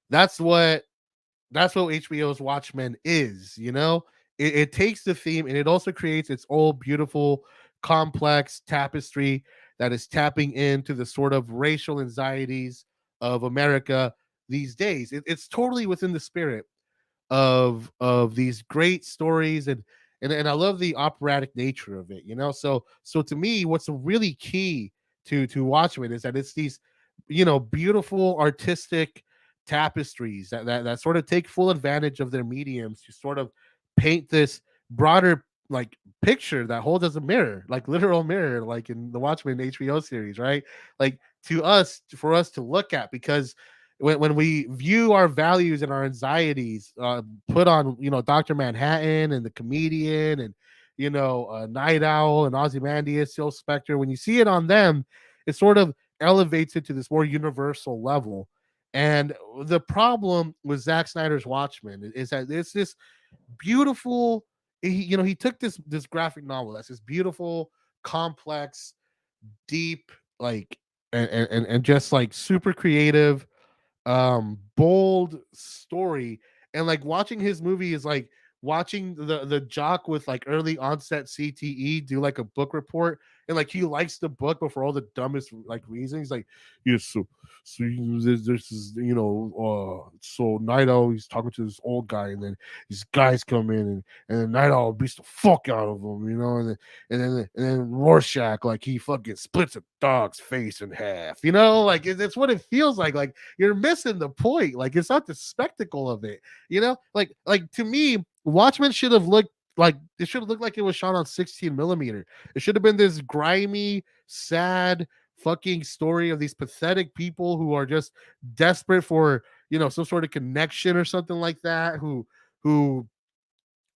that's what HBO's Watchmen is. It takes the theme and it also creates its own beautiful, complex tapestry that is tapping into the sort of racial anxieties of America these days. It's totally within the spirit of these great stories and I love the operatic nature of it, So to me, what's really key to Watchmen is that it's these, beautiful artistic tapestries that sort of take full advantage of their mediums to sort of paint this broader like picture that holds as a mirror, like literal mirror, like in the Watchmen HBO series, right? Like for us to look at, because when we view our values and our anxieties put on Dr. Manhattan and the comedian and Night Owl and Ozymandias, Phil Spector, when you see it on them, it sort of elevates it to this more universal level. And the problem with Zack Snyder's Watchmen is that it's this beautiful, he took this graphic novel that's this beautiful, complex, deep, like and just like super creative, bold story. And like watching his movie is like watching the jock with like early onset CTE do like a book report, and like he likes the book but for all the dumbest like reasons, like yes, so this is so Night Owl, he's talking to this old guy, and then these guys come in and then Night Owl beats the fuck out of him, and then Rorschach, like he fucking splits a dog's face in half, like it's what it feels like you're missing the point. Like it's not the spectacle of it, like to me, Watchmen should have looked like it should have looked like it was shot on 16 millimeter. It should have been this grimy, sad fucking story of these pathetic people who are just desperate for some sort of connection or something like that, who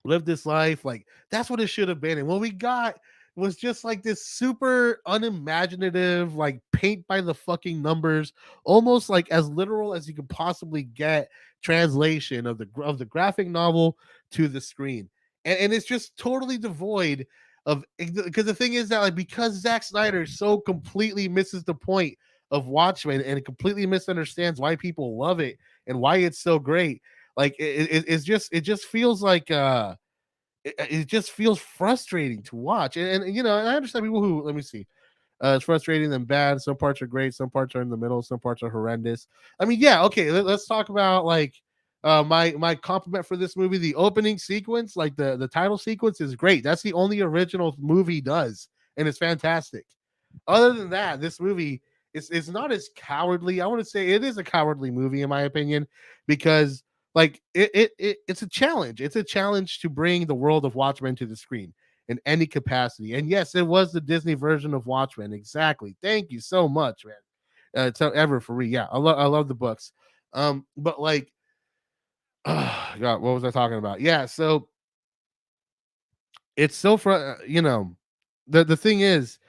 live this life. Like that's what it should have been. And what we got was just like this super unimaginative, like paint by the fucking numbers, almost like as literal as you could possibly get translation of the graphic novel to the screen. And it's just totally devoid of, because the thing is that like because Zack Snyder so completely misses the point of Watchmen and completely misunderstands why people love it and why it's so great. Like it just feels like it just feels frustrating to watch. And I understand people who, let me see. It's frustrating and bad. Some parts are great, some parts are in the middle, some parts are horrendous. I mean, yeah, okay. Let's talk about like my compliment for this movie. The opening sequence, like the title sequence, is great. That's the only original movie does, and it's fantastic. Other than that, this movie is not as cowardly. I want to say it is a cowardly movie in my opinion, because like it's a challenge. It's a challenge to bring the world of Watchmen to the screen in any capacity. And yes, it was the Disney version of Watchmen. Exactly. Thank you so much, man. To Ever for me. Yeah, I love the books. But like, God, what was I talking about? Yeah, so it's so the thing is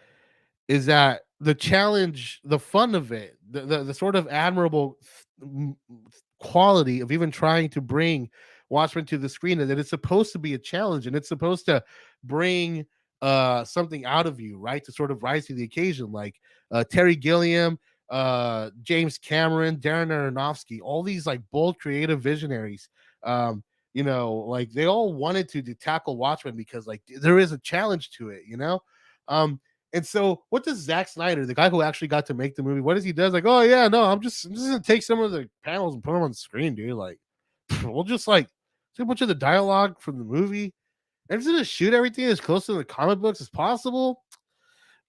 that the challenge, the fun of it, the sort of admirable quality of even trying to bring Watchmen to the screen, and that it's supposed to be a challenge and it's supposed to bring something out of you, right? To sort of rise to the occasion, like Terry Gilliam, James Cameron, Darren Aronofsky, all these like bold creative visionaries. Like they all wanted to tackle Watchmen because like there is a challenge to it, and so, what does Zack Snyder, the guy who actually got to make the movie, what does he does? Like, oh yeah, no, I'm just gonna take some of the panels and put them on the screen, dude. Like, we'll just like take a bunch of the dialogue from the movie and just gonna shoot everything as close to the comic books as possible.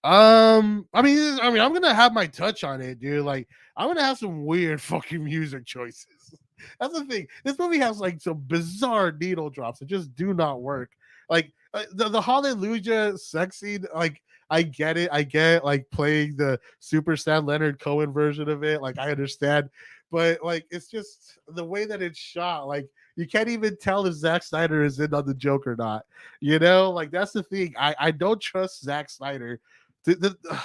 I mean, I'm gonna have my touch on it, dude. Like, I'm gonna have some weird fucking music choices. That's the thing. This movie has like some bizarre needle drops that just do not work. Like the Hallelujah sex scene, like I get it. I get like playing the super sad Leonard Cohen version of it. Like I understand, but like it's just the way that it's shot. Like you can't even tell if Zack Snyder is in on the joke or not. Like that's the thing. I don't trust Zack Snyder.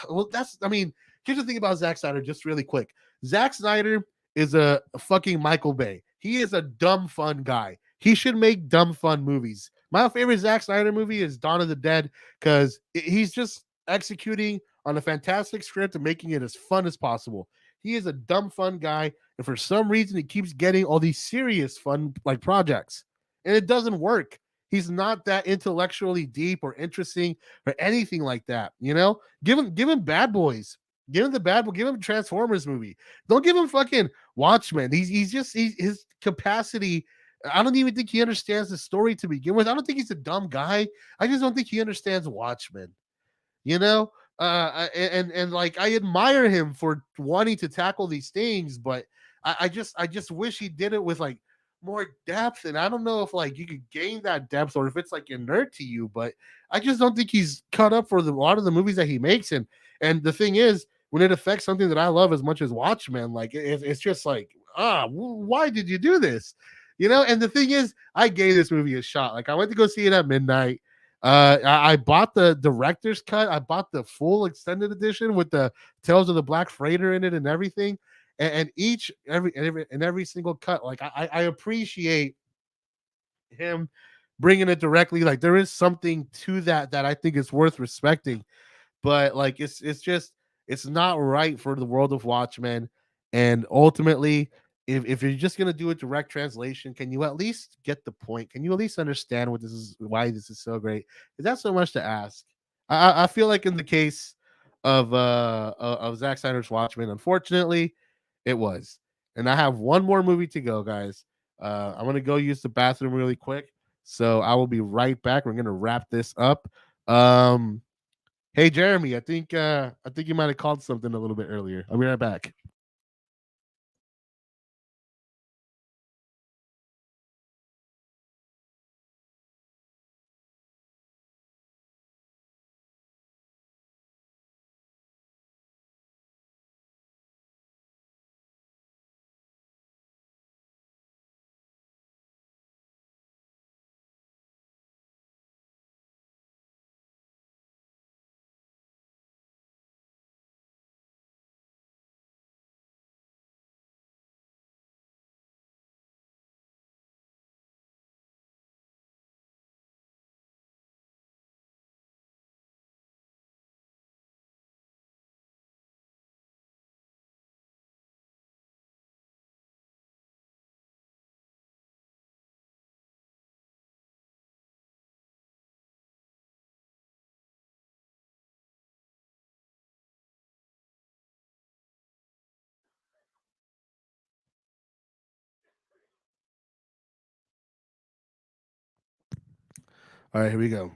Well, I mean, here's the thing about Zack Snyder, just really quick. Zack Snyder is a fucking Michael Bay. He is a dumb fun guy. He should make dumb fun movies. My favorite Zack Snyder movie is Dawn of the Dead because he's just executing on a fantastic script and making it as fun as possible. He is a dumb fun guy, and for some reason, he keeps getting all these serious fun like projects, and it doesn't work. He's not that intellectually deep or interesting or anything like that. Give him Bad Boys. Give him the Bad Boy. Give him Transformers movie. Don't give him fucking Watchmen. He's his capacity. I don't even think he understands the story to begin with. I don't think he's a dumb guy. I just don't think he understands Watchmen. You know, and like I admire him for wanting to tackle these things, but I just wish he did it with like more depth. And I don't know if like you could gain that depth or if it's like inert to you, but I just don't think he's cut up for a lot of the movies that he makes. And the thing is, when it affects something that I love as much as Watchmen, like it's just like, why did you do this? And the thing is, I gave this movie a shot. Like I went to go see it at midnight. I bought the director's cut. I bought the full extended edition with the Tales of the Black Freighter in it and everything. And every single cut, like I appreciate him bringing it directly. Like there is something to that I think is worth respecting. But like it's not right for the world of Watchmen. And ultimately, if you're just gonna do a direct translation, can you at least get the point? Can you at least understand why this is so great? Is that so much to ask? I feel like in the case of Zack Snyder's Watchmen, unfortunately, it was. And I have one more movie to go, guys. I'm gonna go use the bathroom really quick. So I will be right back. We're gonna wrap this up. Um, Hey Jeremy, I think you might have called something a little bit earlier. I'll be right back. All right, here we go.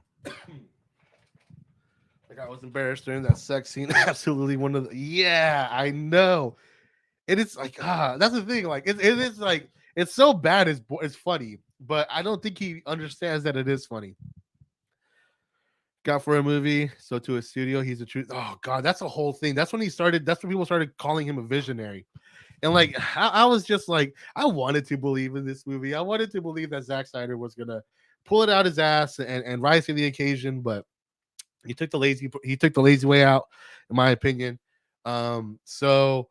Like I was embarrassed during that sex scene. Absolutely one of the yeah, I know. It is like that's the thing. Like it is like it's so bad. It's funny, but I don't think he understands that it is funny. Got for a movie, so to a studio, he's a truth. Oh god, that's a whole thing. That's when he started. That's when people started calling him a visionary. And like I was just like, I wanted to believe in this movie. I wanted to believe that Zack Snyder was gonna pull it out his ass and rise to the occasion, but he took the lazy way out, in my opinion. So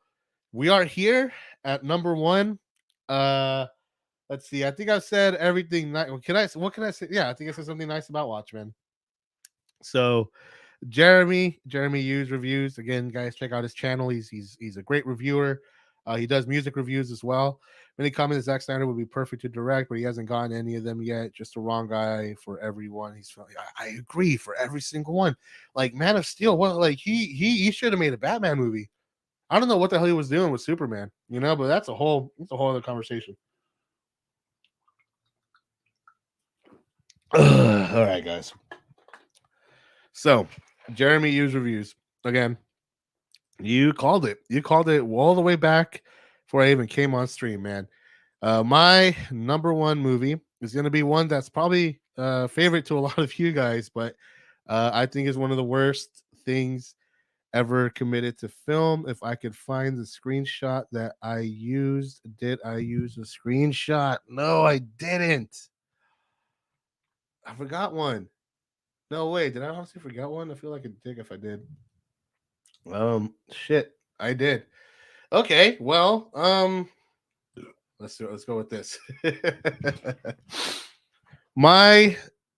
we are here at number one. Uh, let's see. I think I've said everything. Can I? What can I say? Yeah, I think I said something nice about Watchmen. So Jeremy Hughes reviews again, guys. Check out his channel. He's a great reviewer. He does music reviews as well. Many comments Zack Snyder would be perfect to direct, but he hasn't gotten any of them yet. Just the wrong guy for everyone. I agree for every single one. Like Man of Steel, well, like he should have made a Batman movie. I don't know what the hell he was doing with Superman, but that's a whole other conversation. All right, guys. So, Jeremy Hughes reviews again. You called it. You called it all the way back before I even came on stream, man. My number one movie is going to be one that's probably favorite to a lot of you guys, but I think is one of the worst things ever committed to film. If I could find the screenshot that I used, did I use a screenshot? No, I didn't. I forgot one. No way. Did I honestly forget one? I feel like I did if I did. Shit, I did. Okay, well, let's go with this. My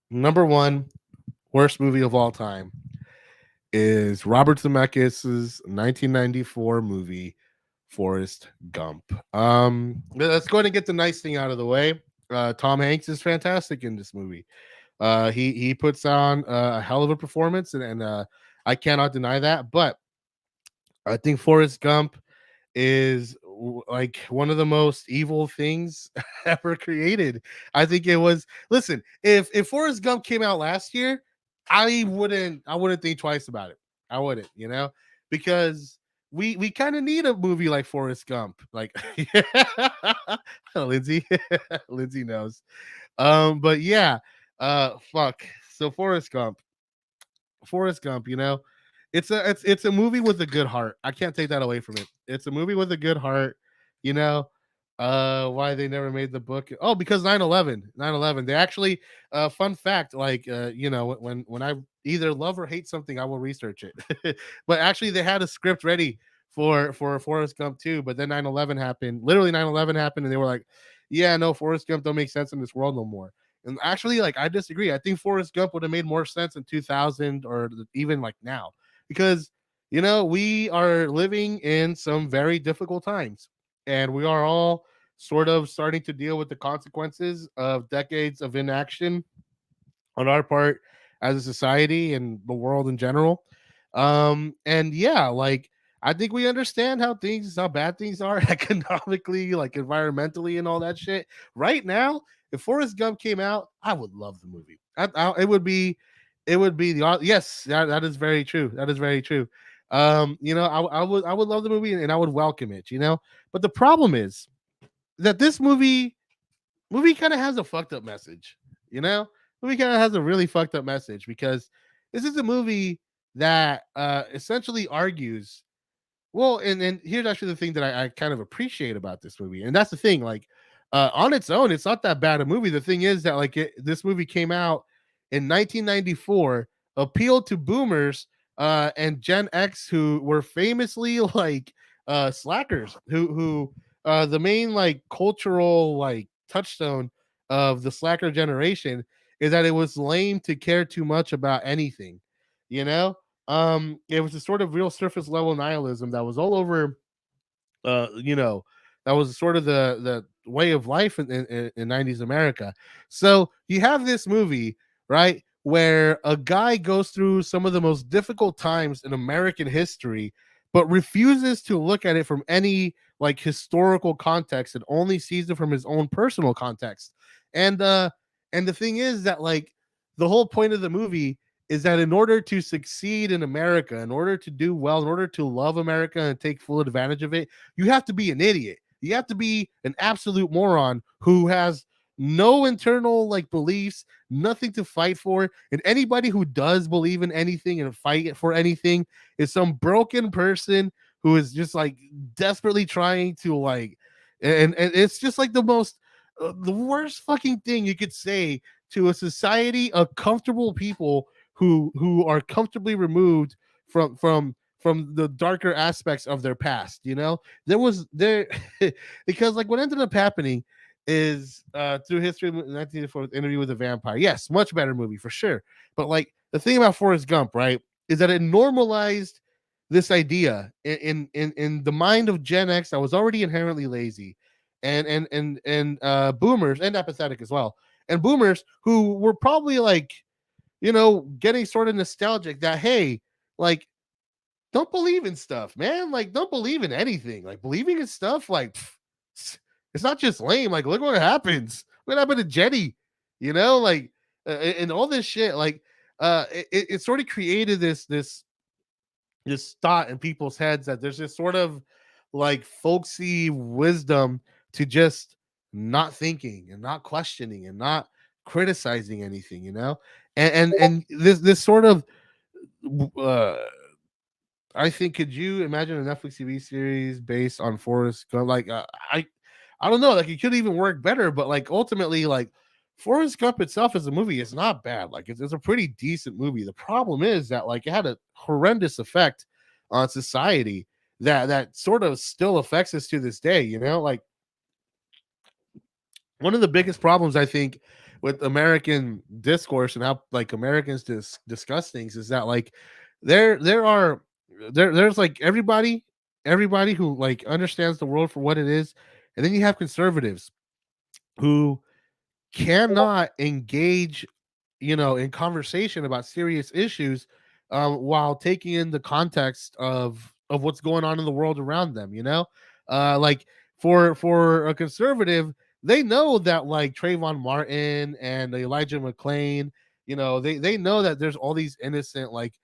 number one worst movie of all time is Robert Zemeckis' 1994 movie Forrest Gump. Let's go ahead and get the nice thing out of the way. Tom Hanks is fantastic in this movie. He puts on a hell of a performance, and I cannot deny that. But I think Forrest Gump is like one of the most evil things ever created. I think it was. Listen, if Forrest Gump came out last year, I wouldn't think twice about it. I wouldn't, because we kind of need a movie like Forrest Gump. Like Lindsay, Lindsay knows. But yeah, fuck. So Forrest Gump, it's a movie with a good heart. I can't take that away from it. It's a movie with a good heart, you know. Why they never made the book? Oh, because 9/11. They actually fun fact, like when I either love or hate something, I will research it. But actually they had a script ready for Forrest Gump too, but then 9/11 happened. Literally 9/11 happened and they were like, yeah, no, Forrest Gump don't make sense in this world no more. And actually, like, I disagree. I think Forrest Gump would have made more sense in 2000 or even like now, because we are living in some very difficult times, and we are all sort of starting to deal with the consequences of decades of inaction on our part as a society and the world in general. And yeah, like, I think we understand how bad things are economically, like environmentally, and all that shit. Right now, if Forrest Gump came out, I would love the movie. It would be yes, that is very true. That is very true. I would love the movie and I would welcome it. But the problem is that this movie kind of has a fucked up message. Movie kind of has a really fucked up message, because this is a movie that essentially argues. Well, and here's actually the thing that I kind of appreciate about this movie, and that's the thing. Like, on its own, it's not that bad a movie. The thing is that, like, this movie came out in 1994, appealed to boomers and Gen X, who were famously like slackers, who the main like cultural like touchstone of the slacker generation is that it was lame to care too much about anything. You know, it was a sort of real surface level nihilism that was all over. That was sort of the way of life in 90s America. So you have this movie, right, where a guy goes through some of the most difficult times in American history, but refuses to look at it from any like historical context and only sees it from his own personal context. And the thing is that, like, the whole point of the movie is that in order to succeed in America, in order to do well, in order to love America and take full advantage of it, you have to be an idiot. You have to be an absolute moron who has no internal like beliefs, nothing to fight for. And anybody who does believe in anything and fight for anything is some broken person who is just like desperately trying to like, and it's just like the most, the worst fucking thing you could say to a society of comfortable people who are comfortably removed from the darker aspects of their past. You know, there was there because like what ended up happening is through history 1984 Interview with a Vampire. Yes, much better movie for sure. But like the thing about Forrest Gump, right, is that it normalized this idea in the mind of Gen X that was already inherently lazy and boomers and apathetic as well. And boomers who were probably like, you know, getting sort of nostalgic that hey, like don't believe in stuff, man. Like, don't believe in anything. Like, believing in stuff, like, it's not just lame. Like, look what happens. What happened to Jenny? You know, like, and all this shit. Like, it sort of created this thought in people's heads that there's this sort of like folksy wisdom to just not thinking and not questioning and not criticizing anything. You know, and this sort of uh I think, could you imagine a Netflix TV series based on Forrest Gump? Like, I don't know. Like, it could even work better, but like ultimately, like Forrest Gump itself as a movie is not bad. Like, it's a pretty decent movie. The problem is that like it had a horrendous effect on society that sort of still affects us to this day. You know, like one of the biggest problems I think with American discourse and how like Americans discuss things is that like there are there's like everybody who like understands the world for what it is, and then you have conservatives who cannot engage, you know, in conversation about serious issues while taking in the context of what's going on in the world around them. You know, like for a conservative, they know that like Trayvon Martin and Elijah McClain, you know, they know that there's all these innocent like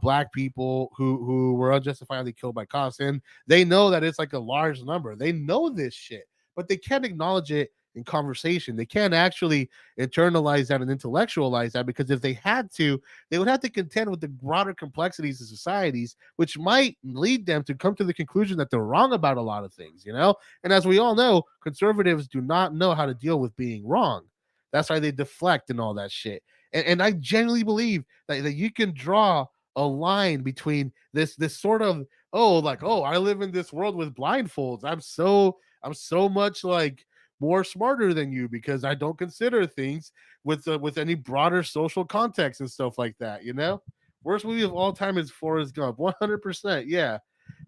black people who were unjustifiably killed by cops, and they know that it's like a large number. They know this shit, but they can't acknowledge it in conversation. They can't actually internalize that and intellectualize that, because if they had to, they would have to contend with the broader complexities of societies, which might lead them to come to the conclusion that they're wrong about a lot of things, you know? And as we all know, conservatives do not know how to deal with being wrong. That's why they deflect and all that shit. And I genuinely believe that you can draw a line between this sort of, oh, like, oh, I live in this world with blindfolds. I'm so much like more smarter than you because I don't consider things with any broader social context and stuff like that. You know, worst movie of all time is Forrest Gump, 100%. Yeah,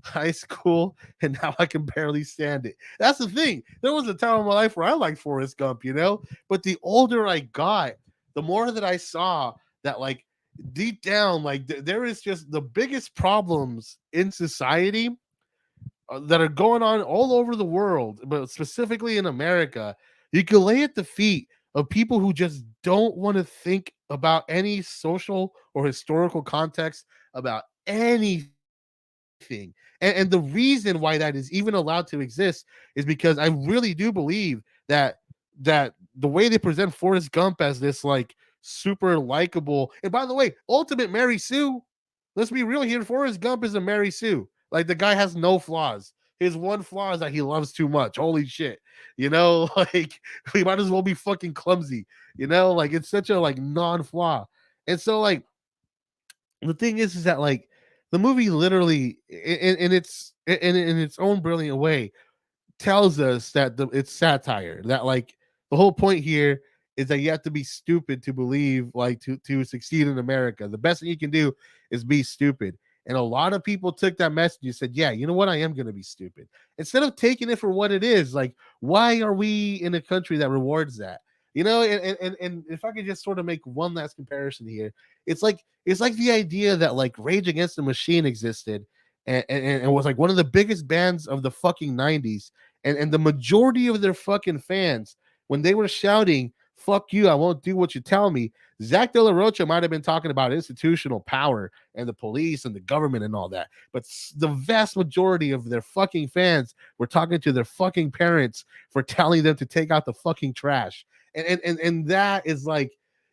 high school, and now I can barely stand it. That's the thing. There was a time in my life where I liked Forrest Gump, you know, but the older I got, the more that I saw that like deep down, like there is just the biggest problems in society that are going on all over the world, but specifically in America. You can lay at the feet of people who just don't want to think about any social or historical context about anything. And the reason why that is even allowed to exist is because I really do believe that the way they present Forrest Gump as this like super likable, and by the way, ultimate Mary Sue. Let's be real here. Forrest Gump is a Mary Sue. Like the guy has no flaws. His one flaw is that he loves too much. Holy shit. You know, like we might as well be fucking clumsy. You know, like it's such a like non-flaw. And so like the thing is that like the movie literally in its own brilliant way tells us that it's satire, that like the whole point here is that you have to be stupid to believe, like to succeed in America. The best thing you can do is be stupid. And a lot of people took that message and said, yeah, you know what, I am going to be stupid, instead of taking it for what it is. Like, why are we in a country that rewards that? You know, and if I could just sort of make one last comparison here, it's like the idea that like Rage Against the Machine existed and was like one of the biggest bands of the fucking 90s, and the majority of their fucking fans, when they were shouting fuck you, I won't do what you tell me. Zach De La Rocha might have been talking about institutional power and the police and the government and all that, but the vast majority of their fucking fans were talking to their fucking parents for telling them to take out the fucking trash. And that is like,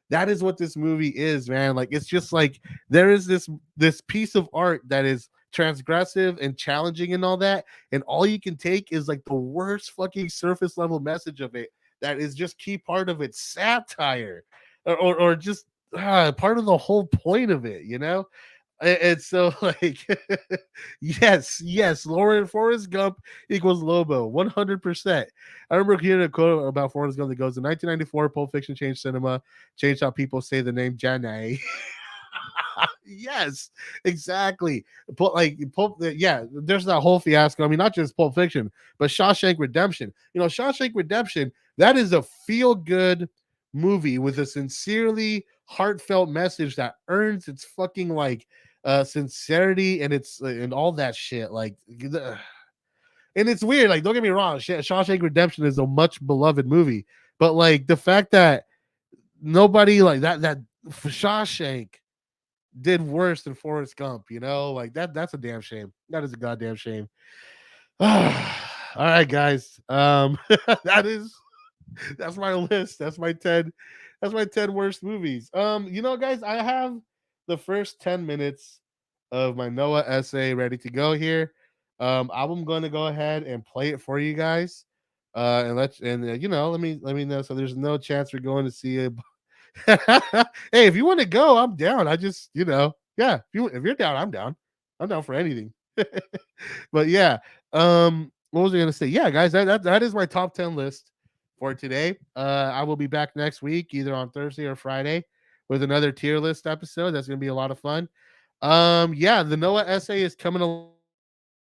that is what this movie is, man. Like, it's just like there is this piece of art that is transgressive and challenging and all that, and all you can take is like the worst fucking surface level message of it that is just key part of its satire, or just part of the whole point of it, you know. And so, like, yes, Lauren Forrest Gump equals Lobo, 100%. I remember hearing a quote about Forrest Gump that goes, "In 1994, Pulp Fiction changed cinema, changed how people say the name Janae." Yes, exactly. But like yeah, there's that whole fiasco. I mean, not just Pulp Fiction, but Shawshank Redemption. You know, Shawshank Redemption, that is a feel-good movie with a sincerely heartfelt message that earns its fucking like sincerity and it's and all that shit. Like, and it's weird. Like, don't get me wrong, Shawshank Redemption is a much beloved movie, but like the fact that nobody like that Shawshank did worse than Forrest Gump, you know, like that's a damn shame. That is a goddamn shame. All right, guys. That is that's my list. That's my 10 worst movies. You know, guys, I have the first 10 minutes of my Noah essay ready to go here. I'm going to go ahead and play it for you guys. You know, let me know so there's no chance we're going to see it. Hey, if you want to go, I'm down. I just, you know, yeah, if you're down, I'm down. I'm down for anything. But yeah, what was I gonna say? Yeah, guys, that is my top 10 list for today. I will be back next week, either on Thursday or Friday, with another tier list episode. That's gonna be a lot of fun. Yeah, the Noah essay is coming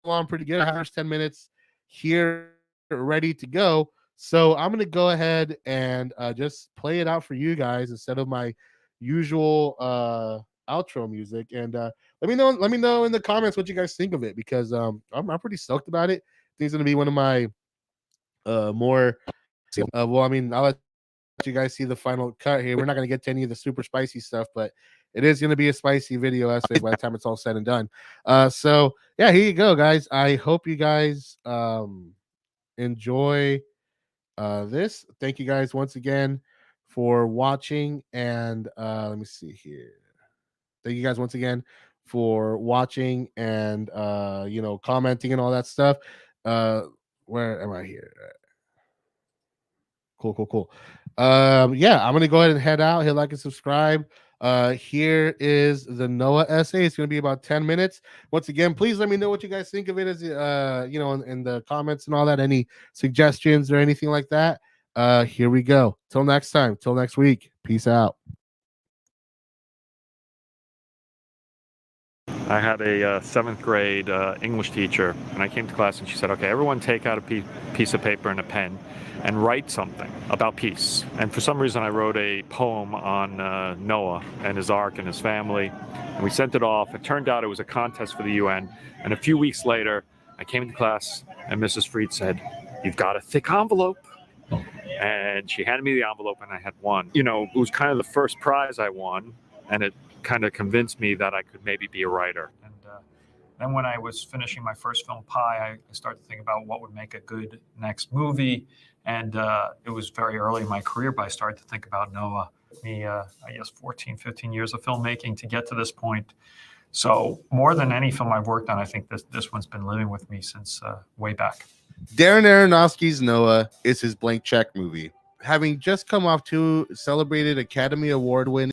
along pretty good. I have 10 minutes here ready to go. So I'm gonna go ahead and just play it out for you guys instead of my usual outro music. And let me know in the comments what you guys think of it, because I'm pretty stoked about it. I think it's gonna be one of my more well, I mean, I'll let you guys see the final cut here. We're not gonna get to any of the super spicy stuff, but it is gonna be a spicy video essay by the time it's all said and done. So yeah, here you go, guys. I hope you guys enjoy this. Thank you guys once again for watching. And let me see here. Thank you guys once again for watching and you know, commenting and all that stuff. Uh where am I here? Cool. Yeah, I'm gonna go ahead and head out. Hit like and subscribe. Here is the Noah essay. It's gonna be about 10 minutes. Once again, please let me know what you guys think of it, as you know, in the comments and all that. Any suggestions or anything like that. Here we go. Till next time. Till next week. Peace out. I had a seventh grade English teacher, and I came to class and she said, okay, everyone take out a piece of paper and a pen and write something about peace. And for some reason I wrote a poem on Noah and his ark and his family, and we sent it off. It turned out it was a contest for the UN, and a few weeks later I came to class and Mrs. Freed said, "You've got a thick envelope." And she handed me the envelope and I had won. You know, it was kind of the first prize I won, and it kind of convinced me that I could maybe be a writer. And then when I was finishing my first film, Pi, I started to think about what would make a good next movie. And it was very early in my career, but I started to think about Noah. I guess 14, 15 years of filmmaking to get to this point. So more than any film I've worked on, I think this one's been living with me since way back. Darren Aronofsky's Noah is his blank check movie. Having just come off 2 celebrated Academy Award winning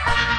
Bye.